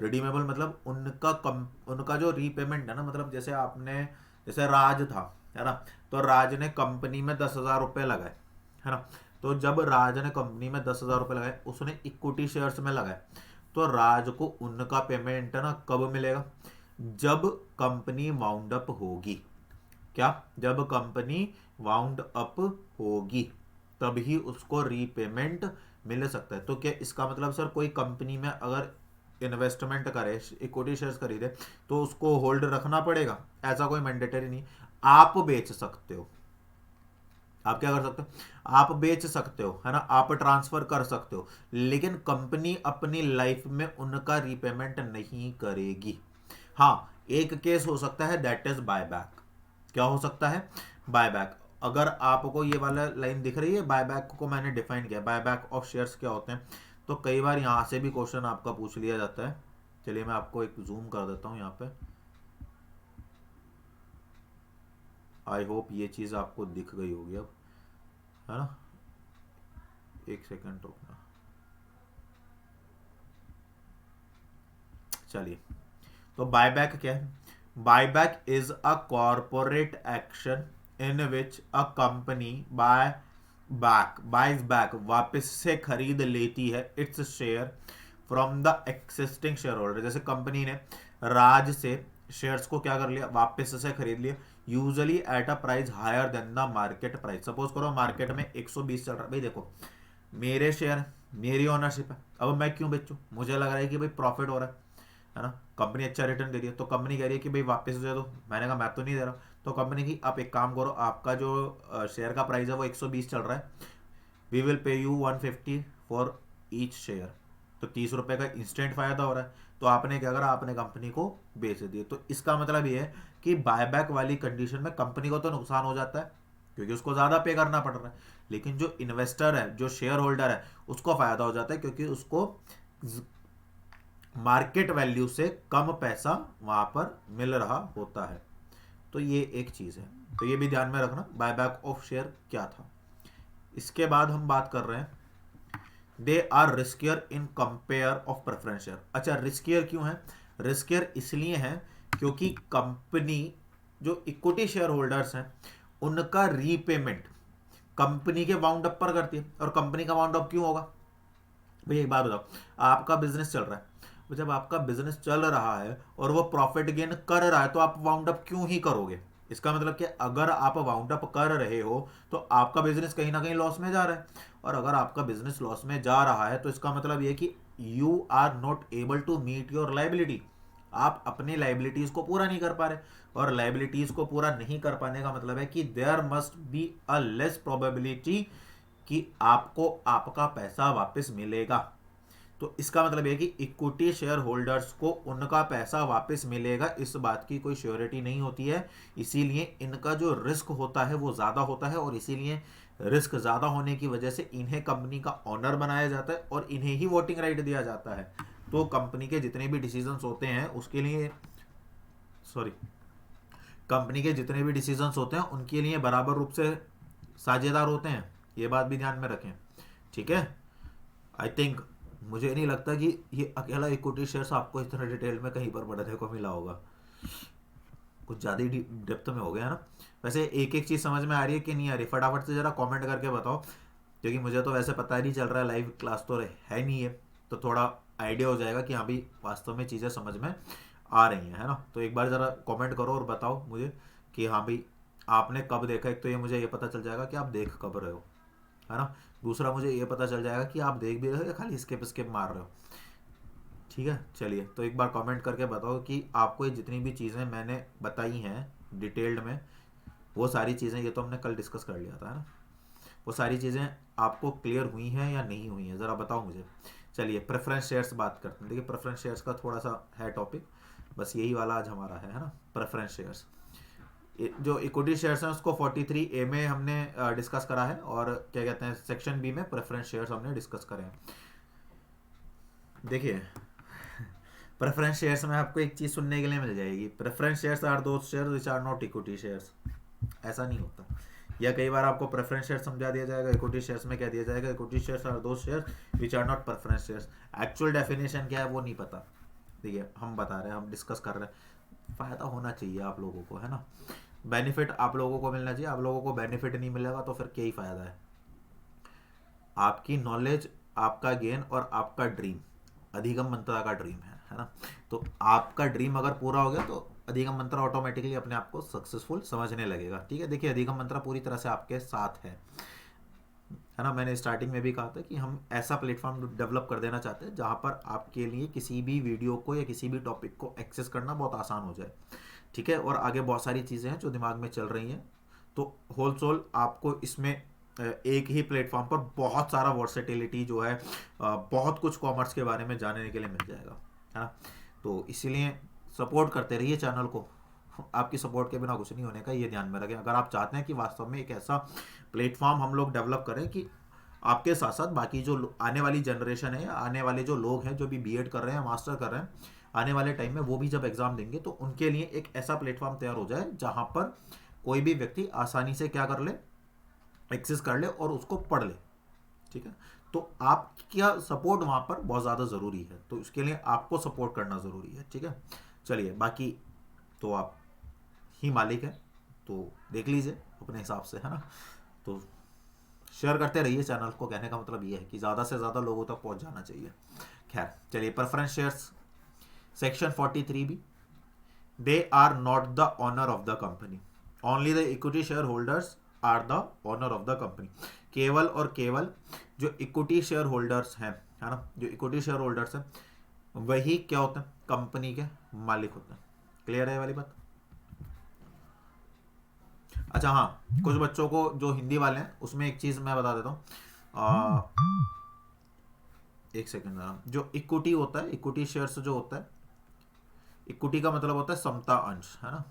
रिडीमेबल मतलब उनका जो रीपेमेंट है ना, मतलब जैसे आपने, जैसे राज था, है ना, तो राज ने कंपनी में 10,000 रुपये लगाए, है ना, तो जब राज ने कंपनी में 10,000 रुपये लगाए, उसने इक्विटी शेयर्स में लगाए, तो राज को उनका पेमेंट है ना कब मिलेगा, जब कंपनी वाउंड अप होगी। क्या, जब कंपनी वाउंड अप होगी तभी उसको रीपेमेंट मिल सकता है। तो क्या इसका मतलब सर, कोई कंपनी में अगर इन्वेस्टमेंट करे, इक्विटी शेयर्स खरीदे, तो उसको होल्ड रखना पड़ेगा? ऐसा कोई मैंडेटरी नहीं। आप बेच सकते हो, आप क्या कर सकते हो, आप बेच सकते हो, है ना, आप ट्रांसफर कर सकते हो, लेकिन कंपनी अपनी लाइफ में उनका रीपेमेंट नहीं करेगी। हाँ, एक केस हो सकता है, दैट इज बायबैक। क्या हो सकता है, बायबैक। अगर आपको ये वाला लाइन दिख रही है, बायबैक को मैंने डिफाइन किया, बायबैक ऑफ शेयर्स क्या होते हैं, तो कई बार यहां से भी क्वेश्चन आपका पूछ लिया जाता है। चलिए मैं आपको एक जूम कर देता हूं यहाँ पे, आई होप ये चीज़ आपको दिख गई होगी अब, है ना, एक सेकंड रुकना। चलिए, तो बायबैक क्या है, buyback is a corporate action in which a company buys back, वापस से खरीद लेती है its share from the existing shareholder. जैसे कंपनी ने राज से शेयर्स को क्या कर लिया, वापस से खरीद लिया, usually at a price higher than the market price. Suppose करो मार्केट में 120 चल रहा है, भाई देखो मेरे शेयर, मेरी ओनरशिप है, अब मैं क्यों बेचूं, मुझे लग रहा है कि भाई प्रॉफिट हो रहा है ना, कंपनी अच्छा रिटर्न दे रही है, तो कंपनी कह रही है कि भाई वापस दे दो। मैंने कहा मैं तो नहीं दे रहा, तो कंपनी की आप एक काम करो, आपका जो शेयर का प्राइस है वो 120 चल रहा है, we will pay you 150 for each share. तो 30 रुपए का इंस्टेंट फायदा हो रहा है, तो आपने क्या करा, आपने कंपनी को बेच दिए। तो इसका मतलब ये है कि बायबैक वाली कंडीशन में कंपनी को तो नुकसान हो जाता है क्योंकि उसको ज्यादा पे करना पड़ रहा है, लेकिन जो इन्वेस्टर है, जो शेयर होल्डर है, उसको फायदा हो जाता है क्योंकि उसको मार्केट वैल्यू से कम पैसा वहां पर मिल रहा होता है। तो ये एक चीज है, तो ये भी ध्यान में रखना बायबैक ऑफ शेयर क्या था। इसके बाद हम बात कर रहे हैं, they are riskier in compare of preference share. अच्छा, रिस्कियर क्यों है, रिस्कियर इसलिए है क्योंकि कंपनी, जो इक्विटी शेयर होल्डर्स हैं, उनका रीपेमेंट कंपनी के वाउंड अप पर करती है। और कंपनी का वाउंड अप क्यों होगा, भाई एक बात बताओ, आपका बिजनेस चल रहा है, तो जब आपका बिजनेस चल रहा है और वो प्रॉफिट गेन कर रहा है, तो आप वाउंड अप क्यों ही करोगे। इसका मतलब कि अगर आप वाउंड अप कर रहे हो तो आपका बिजनेस कहीं ना कहीं लॉस में जा रहा है, और अगर आपका बिजनेस लॉस में जा रहा है तो इसका मतलब ये कि you are not able to meet your liability, आप अपनी लाइबिलिटीज को पूरा नहीं कर पा रहे, और लाइबिलिटीज को पूरा नहीं कर पाने का मतलब है कि there must be a less probability कि आपको आपका पैसा वापस मिलेगा। तो इसका मतलब है कि इक्विटी शेयर होल्डर्स को उनका पैसा वापस मिलेगा, इस बात की कोई श्योरिटी नहीं होती है, इसीलिए इनका जो रिस्क होता है वो ज़्यादा होता है, और इसीलिए रिस्क ज़्यादा होने की वजह से इन्हें कंपनी का ऑनर बनाया जाता है और इन्हें ही वोटिंग राइट दिया जाता है। तो कंपनी के जितने भी डिसीजंस होते हैं उसके लिए, सॉरी, कंपनी के जितने भी डिसीजंस होते हैं उनके लिए बराबर रूप से साझेदार होते हैं, ये बात भी ध्यान में रखें, ठीक है। आई थिंक, मुझे नहीं लगता कि ये अकेला इक्विटी शेयर्स आपको इतना डिटेल में कहीं पर पढ़ने को मिला होगा, कुछ ज़्यादा ही डेप्थ में हो गया ना। वैसे एक एक चीज़ समझ में आ रही है कि नहीं आ रही, फटाफट से ज़रा कमेंट करके बताओ, क्योंकि मुझे तो वैसे पता ही नहीं चल रहा है, लाइव क्लास तो है नहीं है, तो थोड़ा आइडिया हो जाएगा कि हाँ भाई वास्तव में चीज़ें समझ में आ रही हैं, है ना। तो एक बार ज़रा कमेंट करो और बताओ मुझे कि हाँ भाई आपने कब देखा, एक तो ये मुझे ये पता चल जाएगा कि आप देख कब रहे हो, है ना, दूसरा मुझे ये पता चल जाएगा कि आप देख भी रहे हो या खाली स्किप स्किप मार रहे हो। ठीक है, चलिए, तो एक बार कमेंट करके बताओ कि आपको ये जितनी भी चीज़ें मैंने बताई हैं डिटेल्ड में, वो सारी चीज़ें, ये तो हमने कल डिस्कस कर लिया था, है ना, वो सारी चीज़ें आपको क्लियर हुई हैं या नहीं हुई हैं, ज़रा बताओ मुझे। चलिए प्रेफरेंस शेयर्स बात करते हैं। देखिए प्रेफरेंस शेयर्स का थोड़ा सा है टॉपिक, बस यही वाला आज हमारा है ना, प्रेफरेंस शेयर्स। जो इक्विटी शेयर्स हैं उसको 43A में हमने डिस्कस करा है, और क्या कहते हैं सेक्शन बी में प्रेफरेंस शेयर्स हमने डिस्कस करे हैं। देखिए प्रेफरेंस शेयर्स में आपको एक चीज सुनने के लिए मिल जाएगी, preference shares are those shares which are not equity shares. ऐसा नहीं होता। या कई बार आपको प्रेफरेंस शेयर समझा दिया जाएगा, इक्विटी शेयर्स में क्या दिया जाएगा, equity shares are those shares which are not preference shares. Actual definition क्या है वो नहीं पता। देखिए हम बता रहे हैं, हम डिस्कस कर रहे हैं, फायदा होना चाहिए आप लोगों को, है ना। बेनिफिट आप लोगों को मिलना चाहिए। आप लोगों को बेनिफिट नहीं मिलेगा तो फिर क्या ही फायदा है। आपकी नॉलेज, आपका गेन और आपका ड्रीम, अधिगम मंत्रा का ड्रीम है ना। तो आपका ड्रीम अगर पूरा हो गया तो अधिगम मंत्रा ऑटोमेटिकली अपने आप को सक्सेसफुल समझने लगेगा। ठीक है, देखिए अधिगम मंत्रा पूरी तरह से आपके साथ है ना। मैंने स्टार्टिंग में भी कहा था कि हम ऐसा प्लेटफॉर्म डेवलप कर देना चाहते हैं जहां पर आपके लिए किसी भी वीडियो को या किसी भी टॉपिक को एक्सेस करना बहुत आसान हो जाए। ठीक है, और आगे बहुत सारी चीज़ें हैं जो दिमाग में चल रही हैं। तो होलसोल आपको इसमें एक ही प्लेटफॉर्म पर बहुत सारा वर्सेटिलिटी जो है, बहुत कुछ कॉमर्स के बारे में जानने के लिए मिल जाएगा, है ना। तो इसीलिए सपोर्ट करते रहिए चैनल को। आपकी सपोर्ट के बिना कुछ नहीं होने का, ये ध्यान में रखें। अगर आप चाहते हैं कि वास्तव में एक ऐसा प्लेटफॉर्म हम लोग डेवलप करें कि आपके साथ साथ बाकी जो आने वाली जनरेशन है, आने वाले जो लोग हैं जो भी बीएड कर रहे हैं, मास्टर कर रहे हैं, आने वाले टाइम में वो भी जब एग्जाम देंगे तो उनके लिए एक ऐसा प्लेटफॉर्म तैयार हो जाए जहां पर कोई भी व्यक्ति आसानी से क्या कर ले, एक्सेस कर ले और उसको पढ़ ले। ठीक है, तो आपका सपोर्ट वहां पर बहुत ज़्यादा ज़रूरी है, तो इसके लिए आपको सपोर्ट करना ज़रूरी है। ठीक है, चलिए बाकी तो आप ही मालिक है, तो देख लीजिए अपने हिसाब से, है ना। तो शेयर करते रहिए चैनल को, कहने का मतलब ये है कि ज़्यादा से ज़्यादा लोगों तक पहुंच जाना चाहिए। खैर चलिए, preference shares section 43 B, they are not the owner of the company, only the equity shareholders are the owner of the company. केवल और केवल जो इक्विटी शेयर होल्डर्स हैं, है ना, जो इक्विटी शेयर होल्डर्स हैं वही क्या होते हैं, कंपनी के मालिक होते हैं। क्लियर है ये वाली बात। अच्छा हाँ, कुछ बच्चों को जो हिंदी वाले हैं उसमें एक चीज़ मैं बता देता हूँ। एक सेकेंड, जो इक्विटी होता है, इक्विटी शेयर्स जो होता है, इक्विटी का मतलब होता है समता अंश, है ना।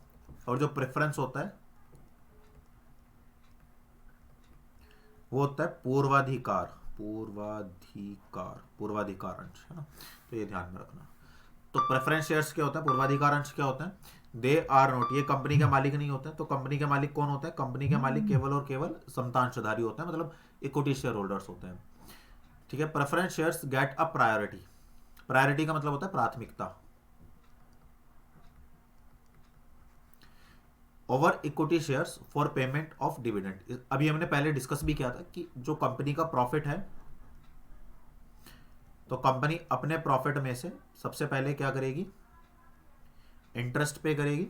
और जो प्रेफरेंस होता है वो होता है पूर्वाधिकार, पूर्वाधिकार अंश, है ना। तो ये ध्यान में रखना। तो प्रेफरेंस शेयर्स क्या होता है, पूर्वाधिकार अंश क्या होता है, दे आर नॉट, ये कंपनी के मालिक नहीं होते। तो कंपनी के मालिक कौन होता है, कंपनी के मालिक केवल और केवल समतांशधारी होते हैं, मतलब इक्विटी शेयर होल्डर्स होते हैं। ठीक है, preference shares get a priority, priority का मतलब होता है प्राथमिकता, over equity shares for payment of dividend. अभी हमने पहले डिस्कस भी किया था कि जो कंपनी का प्रॉफिट है, तो कंपनी अपने प्रॉफिट में से सबसे पहले क्या करेगी, इंटरेस्ट पे करेगी,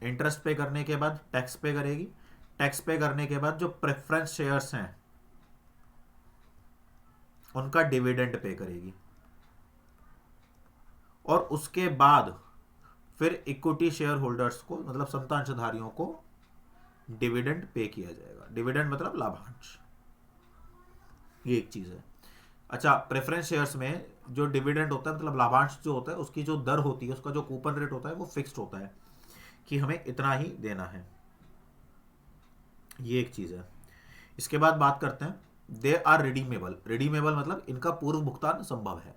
इंटरेस्ट पे करने के बाद टैक्स पे करेगी, टैक्स पे करने के बाद जो प्रेफरेंस शेयर्स हैं उनका डिविडेंड पे करेगी, और उसके बाद फिर इक्विटी शेयर होल्डर्स को, मतलब संतांशधारियों को डिविडेंड पे किया जाएगा। डिविडेंड मतलब लाभांश, ये एक चीज है। अच्छा, प्रेफरेंस शेयर्स में जो डिविडेंड होता है, मतलब लाभांश जो होता है, उसकी जो दर होती है, उसका जो कूपन रेट होता है वो फिक्स्ड होता है कि हमें इतना ही देना है। ये एक चीज है। इसके बाद बात करते हैं, दे आर रिडीमेबल। रिडीमेबल मतलब इनका पूर्व भुगतान संभव है,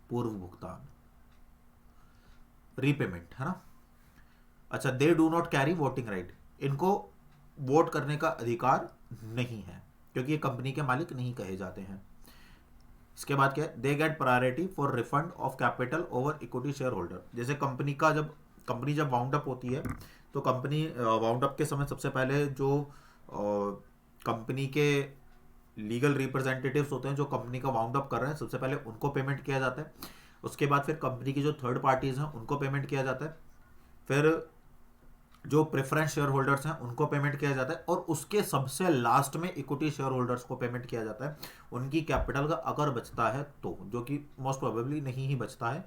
पूर्व भुगतान, रीपेमेंट, है ना। अच्छा, they do not carry voting right, इनको वोट करने का अधिकार नहीं है क्योंकि ये कंपनी के मालिक नहीं कहे जाते हैं। इसके बाद क्या है, they get priority for refund of capital over equity share holder. जैसे कंपनी जब वाउंड अप होती है, तो कंपनी वाउंड अप के समय सबसे पहले जो कंपनी के लीगल रिप्रेजेंटेटिव्स होते हैं जो कंपनी का वाउंड अप कर रहे हैं, सबसे पहले उनको पेमेंट किया जाता है। उसके बाद फिर कंपनी की जो थर्ड पार्टीज हैं उनको पेमेंट किया जाता है। फिर जो प्रेफरेंस शेयर होल्डर्स हैं उनको पेमेंट किया जाता है, और उसके सबसे लास्ट में इक्विटी शेयर होल्डर्स को पेमेंट किया जाता है उनकी कैपिटल का अगर बचता है तो, जो कि मोस्ट प्रोबेबली नहीं ही बचता है।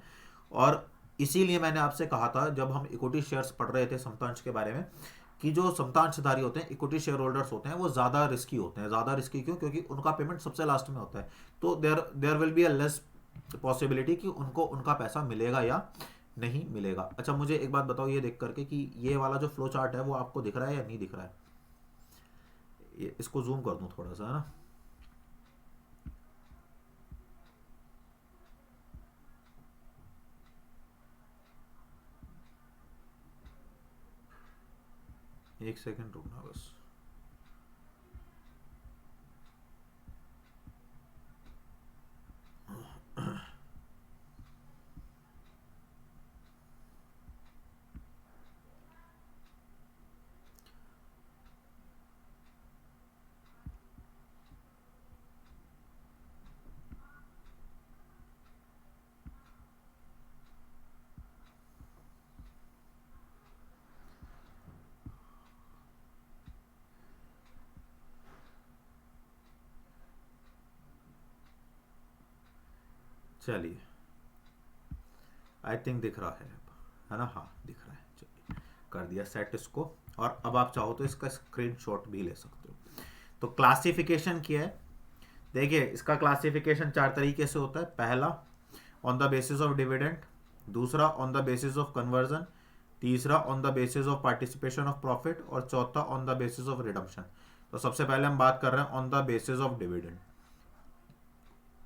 और इसीलिए मैंने आपसे कहा था जब हम इक्विटी शेयर्स पढ़ रहे थे समतांश के बारे में, कि जो समतांशधारी होते हैं, इक्विटी शेयर होल्डर्स होते हैं, वो ज़्यादा रिस्की होते हैं। ज़्यादा रिस्की क्यों, क्योंकि उनका पेमेंट सबसे लास्ट में होता है। तो there will be a less possibility कि उनको उनका पैसा मिलेगा या नहीं मिलेगा। अच्छा मुझे एक बात बताओ ये देख करके कि ये वाला जो फ्लो चार्ट है वो आपको दिख रहा है या नहीं दिख रहा है। ये इसको जूम कर दूं थोड़ा सा, है ना। एक सेकंड रुकना बस। चलिए, आई थिंक दिख रहा है ना? हाँ दिख रहा है। चलिए, कर दिया सेट इसको। और अब आप चाहो तो इसका स्क्रीनशॉट भी ले सकते हो। तो क्लासिफिकेशन किया है। देखिए, इसका क्लासिफिकेशन 4 तरीके से होता है। पहला, on the basis of dividend. दूसरा, on the basis of conversion. तीसरा, on the basis of participation of profit. और चौथा, on the basis of redemption. तो सबसे पहले हम बात कर रहे हैं on the basis of dividend.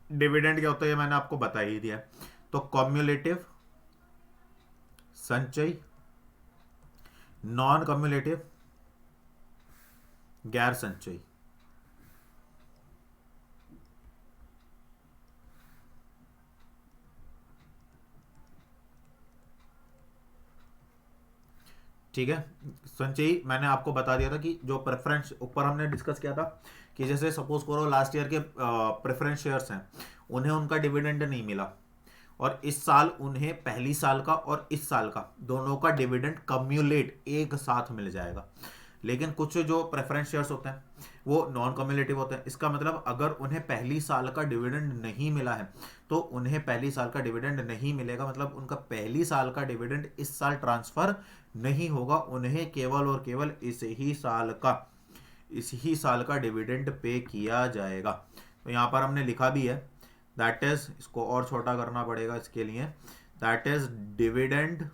Dividend क्या होता है ये मैंने आपको बता ही दिया। तो कॉम्युलेटिव, संचयी, नॉन कम्युलेटिव, गैर संचयी। ठीक है, संचयी मैंने आपको बता दिया था कि जो प्रेफरेंस ऊपर हमने डिस्कस किया था कि जैसे सपोज करो लास्ट ईयर के प्रेफरेंस शेयर्स हैं, उन्हें उनका डिविडेंड नहीं मिला और इस साल उन्हें पहली साल का और इस साल का दोनों का डिविडेंड कम्युलेट एक साथ मिल जाएगा। लेकिन कुछ जो प्रेफरेंस शेयर्स होते हैं वो नॉन कम्युलेटिव होते हैं। इसका मतलब अगर उन्हें पहली साल का डिविडेंड नहीं मिला है तो उन्हें पहली साल का डिविडेंड नहीं मिलेगा, मतलब उनका पहली साल का डिविडेंड इस साल ट्रांसफर नहीं होगा। उन्हें केवल और केवल इसी साल का डिविडेंड पे किया जाएगा। तो यहाँ पर हमने लिखा भी है, दैट इज, इसको और छोटा करना पड़ेगा इसके लिए, that is dividend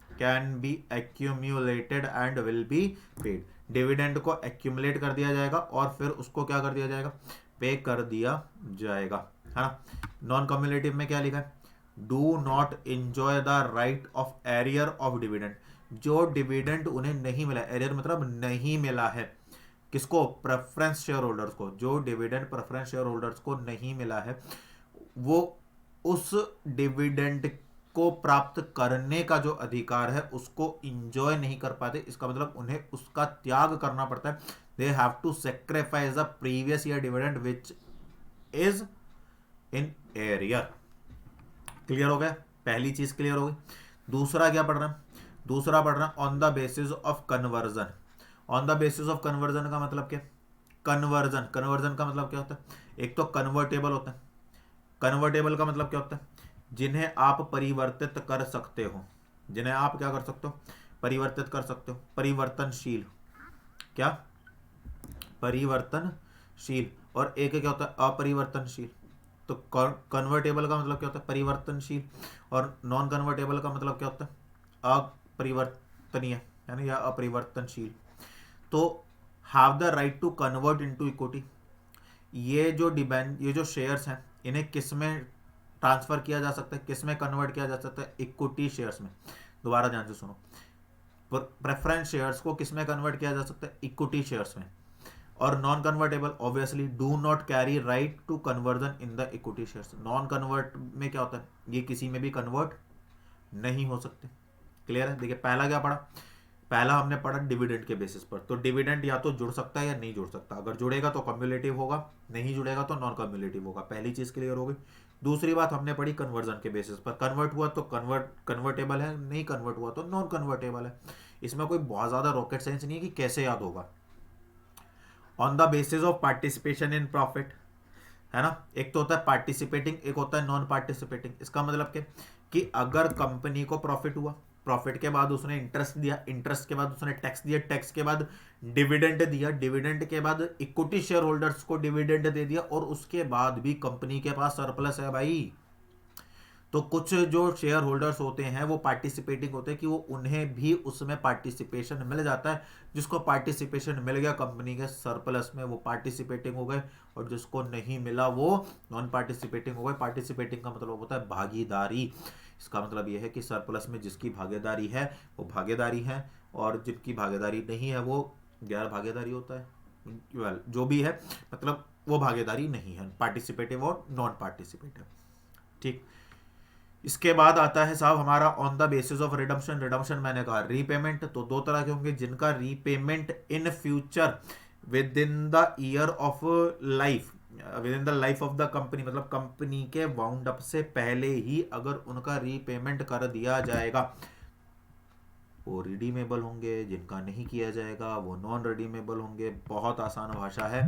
can be accumulated and will be paid. Dividend को एक्यूमुलेट कर दिया जाएगा और फिर उसको क्या कर दिया जाएगा, पे कर दिया जाएगा, है ना। नॉन कम्युलेटिव में क्या लिखा है, do not enjoy the right of arrear of dividend. जो डिविडेंड उन्हें नहीं मिला, एरियर मतलब नहीं मिला है, किसको, प्रेफरेंस शेयर होल्डर्स को। जो डिविडेंड प्रेफरेंस शेयर होल्डर्स को नहीं मिला है वो उस डिविडेंड को प्राप्त करने का जो अधिकार है उसको इंजॉय नहीं कर पाते। इसका मतलब उन्हें उसका त्याग करना पड़ता है। They have to sacrifice the previous year dividend which is in arrear. Clear हो गया, पहली चीज क्लियर हो गई। दूसरा क्या पढ़ रहे हैं, दूसरा पढ़ रहे हैं on the basis of conversion. On the basis of conversion का मतलब क्या, कन्वर्जन, कन्वर्जन का मतलब क्या होता है, एक तो कन्वर्टेबल होता है। कन्वर्टेबल का मतलब क्या होता है, जिन्हें आप परिवर्तित कर सकते हो, जिन्हें आप क्या कर सकते हो, परिवर्तित कर सकते हो। परिवर्तनशील, क्या, परिवर्तनशील। और एक क्या होता है, अपरिवर्तनशील। तो कन्वर्टेबल का मतलब क्या होता है, परिवर्तनशील। और नॉन कन्वर्टेबल का मतलब क्या होता है, अपरिवर्तनीय यानी या अपरिवर्तनशील। तो have the right to convert into equity. ये जो शेयर्स हैं इन्हें किस में ट्रांसफर किया जा सकता है, किस में कन्वर्ट किया जा सकता है, इक्विटी शेयर्स में। दोबारा ध्यान से सुनो, प्रेफरेंस शेयर्स को किस में कन्वर्ट किया जा सकता है, इक्विटी शेयर्स में। और non convertible obviously do not carry right to conversion in the equity shares. Non convert में क्या होता है, ये किसी में भी कन्वर्ट नहीं हो सकते। क्लियर है। देखिए पहला क्या पढ़ा, पहला हमने पढ़ा डिविडेंड के बेसिस पर। तो डिविडेंड या तो जुड़ सकता है या नहीं जुड़ सकता। अगर जुड़ेगा तो कम्युलेटिव होगा, नहीं जुड़ेगा तो नॉन कम्युलेटिव होगा। पहली चीज क्लियर हो गई। दूसरी बात हमने पढ़ी कन्वर्जन के बेसिस पर, कन्वर्ट हुआ तो कन्वर्टेबल है, नहीं कन्वर्ट हुआ तो नॉन कन्वर्टेबल है। इसमें कोई बहुत ज्यादा रॉकेट साइंस नहीं है कि कैसे याद होगा। On the basis of participation in profit, है ना। एक तो होता है पार्टिसिपेटिंग, एक होता है नॉन पार्टिसिपेटिंग। इसका मतलब क्या, कि अगर कंपनी को प्रॉफिट हुआ, प्रॉफिट के बाद उसने इंटरेस्ट दिया, इंटरेस्ट के बाद उसने टैक्स दिया, टैक्स के बाद डिविडेंड दिया, डिविडेंड के बाद इक्विटी शेयर होल्डर्स को डिविडेंड दे दिया, और उसके बाद भी कंपनी के पास सरप्लस है भाई, तो कुछ जो शेयर होल्डर्स होते हैं वो पार्टिसिपेटिंग होते हैं कि वो उन्हें भी उसमें पार्टिसिपेशन मिल जाता है। जिसको पार्टिसिपेशन मिल गया कंपनी के सरप्लस में वो पार्टिसिपेटिंग हो गए, और जिसको नहीं मिला वो नॉन पार्टिसिपेटिंग हो गए। पार्टिसिपेटिंग का मतलब होता है भागीदारी। इसका मतलब यह है कि सरप्लस में जिसकी भागीदारी है वो भागीदारी है, और जिनकी भागीदारी नहीं है वो गैर भागीदारी होता है। वेल जो भी है, मतलब वो भागीदारी नहीं है, पार्टिसिपेटिव और नॉन पार्टिसिपेटिव। ठीक, इसके बाद आता है साहब हमारा on the basis of redemption. Redemption मैंने कहा रीपेमेंट, तो दो तरह के होंगे, जिनका repayment in future with in the year of life, with in the life of the company, मतलब कंपनी के वाउंड अप से पहले ही अगर उनका रीपेमेंट कर दिया जाएगा वो रिडीमेबल होंगे, जिनका नहीं किया जाएगा वो नॉन रिडीमेबल होंगे। बहुत आसान भाषा है,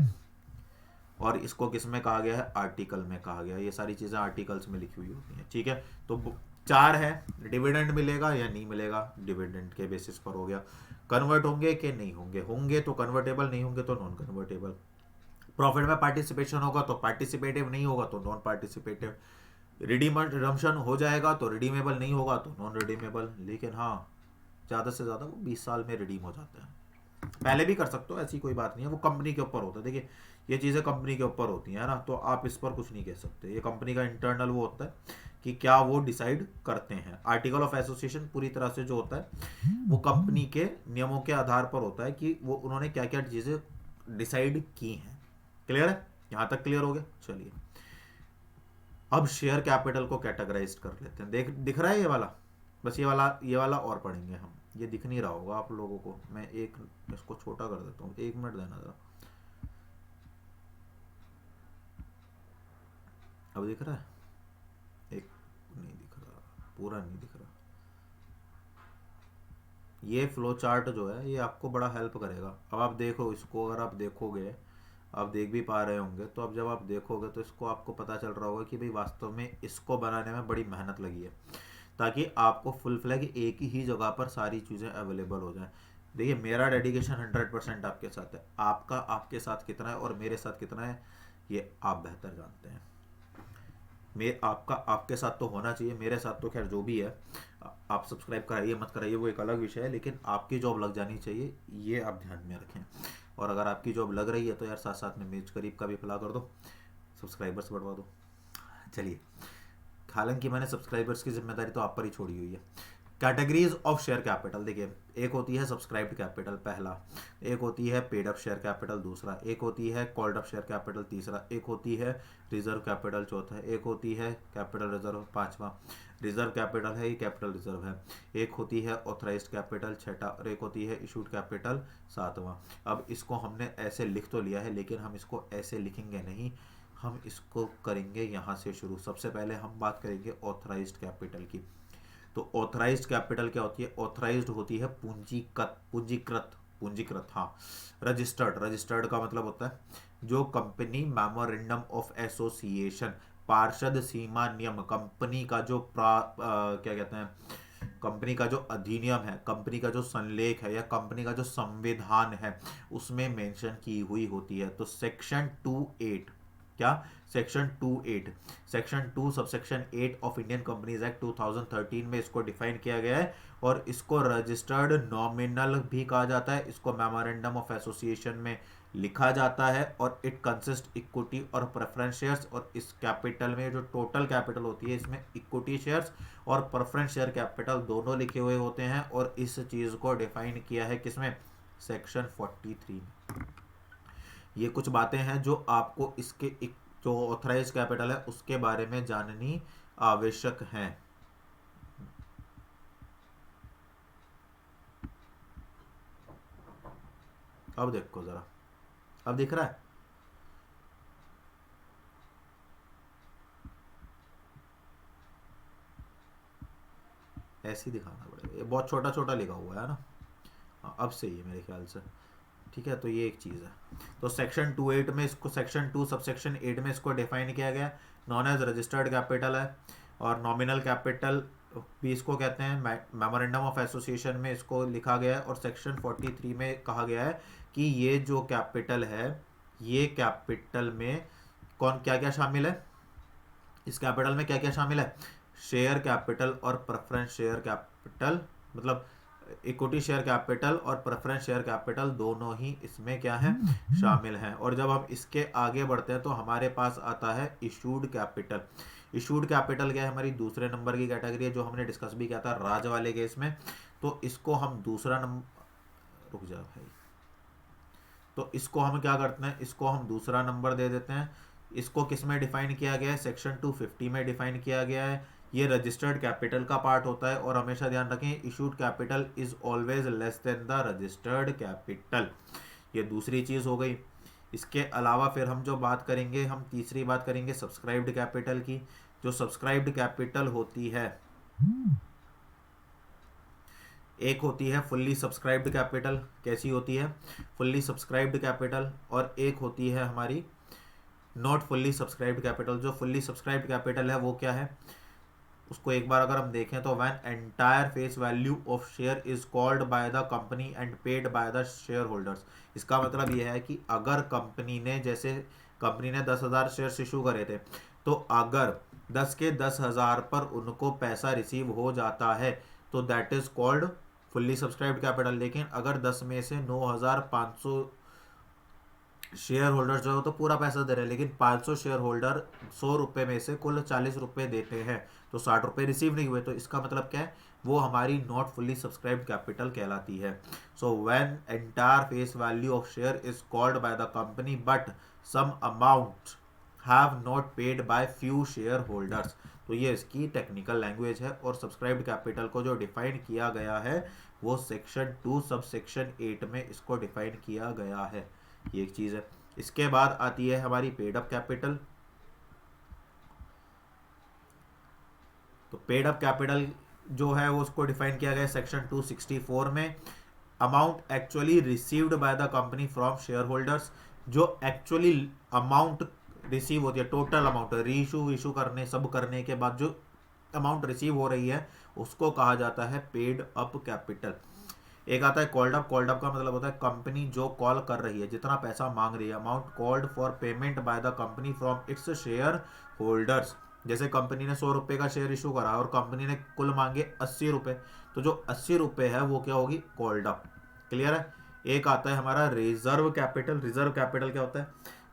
और इसको किस में कहा गया है, आर्टिकल में कहा गया है। ये सारी चीज़ें आर्टिकल्स में लिखी हुई होती हैं। ठीक है, तो चार है, डिविडेंड मिलेगा या नहीं मिलेगा, डिविडेंड के बेसिस पर हो गया। कन्वर्ट होंगे कि नहीं होंगे, होंगे तो कन्वर्टेबल, नहीं होंगे तो नॉन कन्वर्टेबल। प्रॉफिट में पार्टिसिपेशन होगा तो पार्टिसिपेटिव, नहीं होगा तो नॉन पार्टिसिपेटिव। रिडम्पशन हो जाएगा तो रिडीमेबल, नहीं होगा तो नॉन रिडीमेबल। लेकिन हाँ, ज़्यादा से ज़्यादा वो 20 साल में रिडीम हो जाते हैं। पहले भी कर सकते हो, ऐसी कोई बात नहीं है, वो कंपनी के ऊपर होता है। देखिए ये चीज़ें कंपनी के ऊपर होती हैं ना, तो आप इस पर कुछ नहीं कह सकते। ये कंपनी का इंटरनल वो होता है कि क्या वो डिसाइड करते हैं। आर्टिकल ऑफ एसोसिएशन पूरी तरह से जो होता है वो कंपनी के नियमों के आधार पर होता है कि वो उन्होंने क्या क्या चीज़ें डिसाइड की हैं। क्लियर है, यहाँ तक क्लियर हो गया। चलिए अब शेयर कैपिटल को कैटेगराइज कर लेते हैं। दिख रहा है ये वाला, बस ये वाला और पढ़ेंगे हम। ये दिख नहीं रहा होगा आप लोगों को, मैं इसको छोटा कर देता हूँ, 1 मिनट देना जरा। अब दिख रहा है, एक नहीं दिख रहा, पूरा नहीं दिख रहा। ये फ्लो चार्ट जो है ये आपको बड़ा हेल्प करेगा। अब आप देखो इसको, अगर आप देखोगे, आप देख भी पा रहे होंगे, तो अब जब आप देखोगे तो इसको आपको पता चल रहा होगा कि भाई वास्तव में इसको बनाने में बड़ी मेहनत लगी है, ताकि आपको फुल फ्लैग एक ही जगह पर सारी चीज़ें अवेलेबल हो जाएं। देखिए मेरा डेडिकेशन 100% आपके साथ है, आपका आपके साथ कितना है और मेरे साथ कितना है ये आप बेहतर जानते हैं। आपका आपके साथ तो होना चाहिए, मेरे साथ तो खैर जो भी है, आप सब्सक्राइब कराइए मत कराइए वो एक अलग विषय है, लेकिन आपकी जॉब लग जानी चाहिए, ये आप ध्यान में रखें। और अगर आपकी जॉब लग रही है तो यार साथ साथ में मेज करीब का भी फैला कर दो, सब्सक्राइबर्स बढ़वा दो। चलिए, हालांकि मैंने सब्सक्राइबर्स की जिम्मेदारी तो आप पर ही छोड़ी हुई है। कैटेगरीज ऑफ शेयर कैपिटल देखिए, एक होती है सब्सक्राइब्ड कैपिटल पहला, एक होती है पेड अप शेयर कैपिटल दूसरा, एक होती है कॉल्ड अप शेयर कैपिटल तीसरा, एक होती है रिजर्व कैपिटल चौथा, एक होती है कैपिटल रिजर्व पांचवा, रिजर्व कैपिटल है ये कैपिटल रिजर्व है, एक होती है ऑथराइज्ड कैपिटल छठा, और एक होती है इशूड कैपिटल सातवां। अब इसको हमने ऐसे लिख तो लिया है, लेकिन हम इसको ऐसे लिखेंगे नहीं, हम इसको करेंगे यहाँ से शुरू। सबसे पहले हम बात करेंगे ऑथराइज्ड कैपिटल की। तो ऑथराइज्ड कैपिटल क्या होती है, ऑथराइज्ड होती है पूंजीकृत हाँ, रजिस्टर्ड का मतलब होता है जो कंपनी मेमोरेंडम ऑफ एसोसिएशन, पार्षद सीमा नियम, कंपनी का जो क्या कहते हैं, कंपनी का जो अधिनियम है, कंपनी का जो संलेख है या कंपनी का जो संविधान है उसमें मेंशन की हुई होती है। तो सेक्शन 28 क्या, section 2 subsection 8 of Indian companies act 2013 में इसको डिफाइन किया गया है, और इसको रजिस्टर्ड नॉमिनल भी कहा जाता है, इसको मेमोरेंडम ऑफ एसोसिएशन में लिखा जाता है, और इट कंसिस्ट इक्विटी और प्रेफरेंस शेयर्स। और इस कैपिटल में जो टोटल कैपिटल होती है इसमें इक्विटी शेयर्स और प्रेफरेंस शेयर कैपिटल दोनों लिखे हुए होते हैं, और इस चीज़ को डिफाइन किया है किसमें, सेक्शन 43 में। ये कुछ बातें हैं जो आपको इसके जो ऑथराइज कैपिटल है उसके बारे में जाननी आवश्यक है। अब देखो जरा, अब दिख रहा है, ऐसे ही दिखाना पड़ेगा, ये बहुत छोटा छोटा लिखा हुआ है ना। हाँ अब सही है मेरे ख्याल से। ठीक है, तो ये एक चीज़ है। तो सेक्शन 28 में इसको, सेक्शन 2 सबसेक्शन 8 में इसको डिफाइन किया गया, नॉन एज रजिस्टर्ड कैपिटल है, और नॉमिनल कैपिटल भी इसको कहते हैं। मेमोरेंडम ऑफ एसोसिएशन में इसको लिखा गया है, और सेक्शन 43 में कहा गया है कि ये जो कैपिटल है, ये कैपिटल में कौन क्या क्या शामिल है, इस कैपिटल में क्या क्या शामिल है, शेयर कैपिटल और प्रेफरेंस शेयर कैपिटल, मतलब इक्विटी शेयर कैपिटल और प्रेफरेंस शेयर कैपिटल दोनों ही इसमें क्या है, शामिल हैं। और जब हम इसके आगे बढ़ते हैं तो हमारे पास आता है इशूड कैपिटल। इशूड कैपिटल क्या है, हमारी दूसरे नंबर की कैटेगरी है, जो हमने डिस्कस भी किया था राज वाले केस में। तो इसको हम दूसरा नंबर, रुक जा भाई। तो इसको हम क्या करते हैं, इसको हम दूसरा नंबर दे देते हैं। इसको किस में डिफाइन किया गया है, सेक्शन 250 में डिफाइन किया गया है। ये रजिस्टर्ड कैपिटल का पार्ट होता है और हमेशा ध्यान रखें issued capital is always less than the registered capital. ये दूसरी चीज हो गई। इसके अलावा फिर हम जो बात करेंगे, हम तीसरी बात करेंगे सब्सक्राइब्ड कैपिटल की। जो सब्सक्राइब्ड कैपिटल होती है, एक होती है फुल्ली सब्सक्राइब्ड कैपिटल। कैसी होती है, फुल्ली सब्सक्राइब्ड कैपिटल। और एक होती है हमारी नॉट फुल्ली सब्सक्राइब्ड कैपिटल। जो फुल्ली सब्सक्राइब्ड कैपिटल है वो क्या है, उसको एक बार अगर हम देखें तो when entire face value of share is called by the company and paid by the share holders. इसका मतलब यह है कि अगर कंपनी ने, जैसे कंपनी ने 10,000 शेयर इशू करे थे, तो अगर 10 के 10,000 पर उनको पैसा रिसीव हो जाता है तो that is called fully subscribed capital. लेकिन अगर 10 में से 9,500 शेयर होल्डर जो है तो पूरा पैसा दे रहे हैं, लेकिन 500 शेयर होल्डर 100 रुपये में से कुल 40 रुपये देते हैं, तो 60 रुपये रिसीव नहीं हुए। तो इसका मतलब क्या है, वो हमारी नॉट फुल्ली सब्सक्राइब्ड कैपिटल कहलाती है। So when entire face value of share is called by the company but some amount have not paid by few shareholders. तो ये इसकी टेक्निकल लैंग्वेज है। और सब्सक्राइब्ड कैपिटल को जो डिफाइन किया गया है वो सेक्शन 2 सब सेक्शन 8 में इसको डिफाइन किया गया है। ये एक चीज है। इसके बाद आती है हमारी पेड अप कैपिटल। तो पेड अप कैपिटल जो है वो उसको डिफाइन किया गया सेक्शन 264 में। Amount actually received by the company from share holders. जो एक्चुअली अमाउंट रिसीव होती है, टोटल अमाउंट रीइशू इशू करने सब करने के बाद जो अमाउंट रिसीव हो रही है उसको कहा जाता है पेड अप कैपिटल। एक आता है कॉल्ड अप। कॉल्ड अप का मतलब होता है कंपनी जो कॉल कर रही है, जितना पैसा मांग रही है, amount called for payment by the company from its share holders. जैसे कंपनी ने 100 रुपये का शेयर इशू करा और कंपनी ने कुल मांगे 80 रुपये, तो जो 80 रुपये है वो क्या होगी, कॉल्ड अप। क्लियर है। एक आता है हमारा रिजर्व कैपिटल। रिजर्व कैपिटल क्या होता है,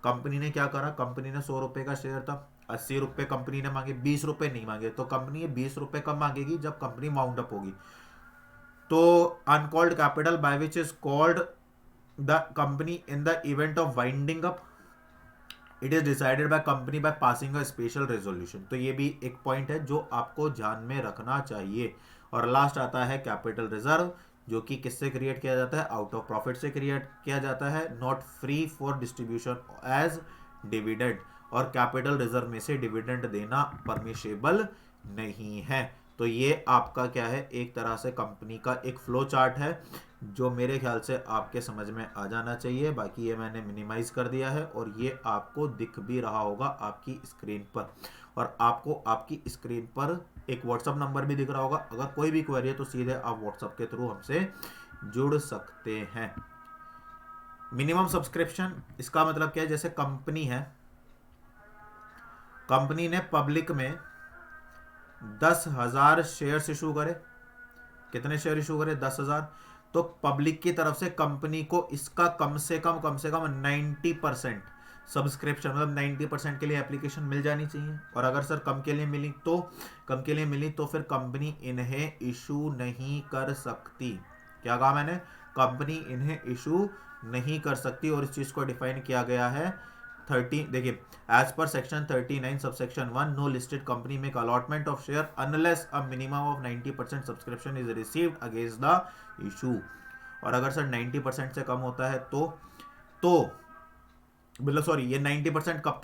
कंपनी ने क्या करा, कंपनी ने 100 रुपये का शेयर था, 80 रुपये कंपनी ने मांगे, 20 रुपये नहीं मांगे, तो कंपनी 20 रुपये कम मांगेगी जब कंपनी माउंट अप होगी। तो uncalled capital by which is called the company in the event of winding up, it is decided by company by passing a special resolution. तो ये भी एक पॉइंट है जो आपको ध्यान में रखना चाहिए। और लास्ट आता है कैपिटल रिजर्व, जो कि किससे क्रिएट किया जाता है, आउट ऑफ प्रॉफिट से क्रिएट किया जाता है, not free for distribution as dividend. और कैपिटल रिजर्व में से डिविडेंड देना परमिशेबल नहीं है। तो ये आपका क्या है, एक तरह से कंपनी का एक फ्लो चार्ट है जो मेरे ख्याल से आपके समझ में आ जाना चाहिए। बाकी ये मैंने मिनिमाइज कर दिया है और ये आपको दिख भी रहा होगा आपकी स्क्रीन पर। और आपको आपकी स्क्रीन पर एक व्हाट्सअप नंबर भी दिख रहा होगा। अगर कोई भी क्वेरी है तो सीधे आप व्हाट्सअप के थ्रू हमसे जुड़ सकते हैं। मिनिमम सब्सक्रिप्शन, इसका मतलब क्या है, जैसे कंपनी है, कंपनी ने पब्लिक में 10,000 शेयर्स इशू करे। कितने शेयर इशू करे, 10,000। तो पब्लिक की तरफ से कंपनी को इसका कम से कम 90% सब्सक्रिप्शन, मतलब 90% के लिए एप्लीकेशन मिल जानी चाहिए। और अगर सर कम के लिए मिली तो फिर कंपनी इन्हें इशू नहीं कर सकती। क्या कहा मैंने, कंपनी इन्हें इशू नहीं कर सकती। और इस चीज को डिफाइन किया गया है 30, देखिए, as per section 39 subsection 1, no listed company make allotment of share unless a minimum of 90% subscription is received against the issue. और अगर सर 90% से कम होता है तो मतलब सॉरी, ये 90% कब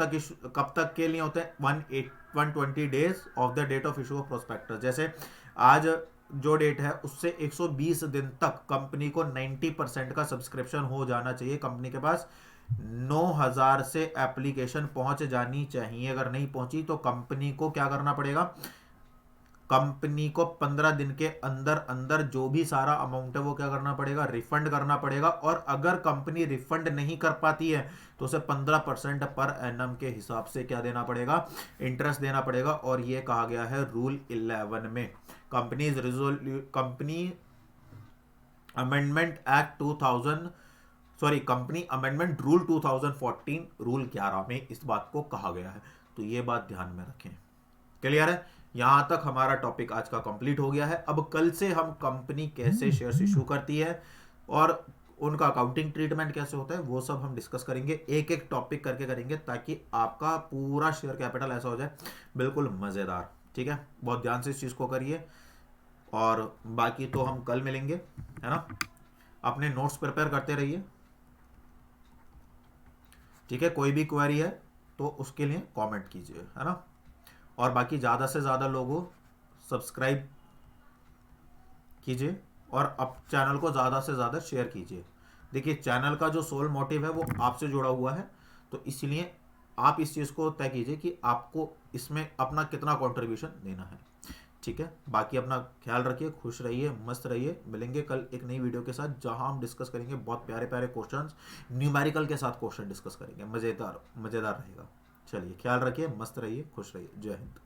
तक के लिए होते हैं, 120 days of the date of issue of prospectus. जैसे आज जो डेट है उससे 120 दिन तक कंपनी को 90% का सब्सक्रिप्शन हो जाना चाहिए। कंपनी के पास 9,000 से एप्लीकेशन पहुंच जानी चाहिए। अगर नहीं पहुंची तो कंपनी को क्या करना पड़ेगा, कंपनी को 15 दिन के अंदर अंदर जो भी सारा अमाउंट है वो क्या करना पड़ेगा, रिफंड करना पड़ेगा। और अगर कंपनी रिफंड नहीं कर पाती है तो उसे 15% पर एनम के हिसाब से क्या देना पड़ेगा, इंटरेस्ट देना पड़ेगा। और ये कहा गया है रूल 11 में। Company amendment act 2000, sorry, company amendment rule 2014 rule 11 में इस बात को कहा गया है। तो ये बात ध्यान में रखें। क्लियर है। यहां तक हमारा टॉपिक आज का कंप्लीट हो गया है। अब कल से हम कंपनी कैसे शेयर्स इशू करती है, और उनका अकाउंटिंग ट्रीटमेंट कैसे होता है वो सब हम डिस्कस करेंगे, एक एक टॉपिक करके करेंगे, ताकि आपका पूरा शेयर कैपिटल ऐसा हो जाए बिल्कुल मज़ेदार। ठीक है, बहुत ध्यान से इस चीज़ को करिए, और बाकी तो हम कल मिलेंगे, है ना। अपने नोट्स प्रिपेयर करते रहिए, ठीक है। कोई भी क्वेरी है तो उसके लिए कमेंट कीजिए, है ना। और बाकी ज़्यादा से ज़्यादा लोगों सब्सक्राइब कीजिए, और अब चैनल को ज़्यादा से ज़्यादा शेयर कीजिए। देखिए, चैनल का जो सोल मोटिव है वो आपसे जुड़ा हुआ है, तो इसलिए आप इस चीज़ को तय कीजिए कि आपको इसमें अपना कितना कंट्रीब्यूशन देना है। ठीक है, बाकी अपना ख्याल रखिए, खुश रहिए, मस्त रहिए। मिलेंगे कल एक नई वीडियो के साथ, जहां हम डिस्कस करेंगे बहुत प्यारे प्यारे क्वेश्चंस, न्यूमेरिकल के साथ क्वेश्चन डिस्कस करेंगे, मज़ेदार मज़ेदार रहेगा। चलिए, ख्याल रखिए, मस्त रहिए, खुश रहिए। जय हिंद।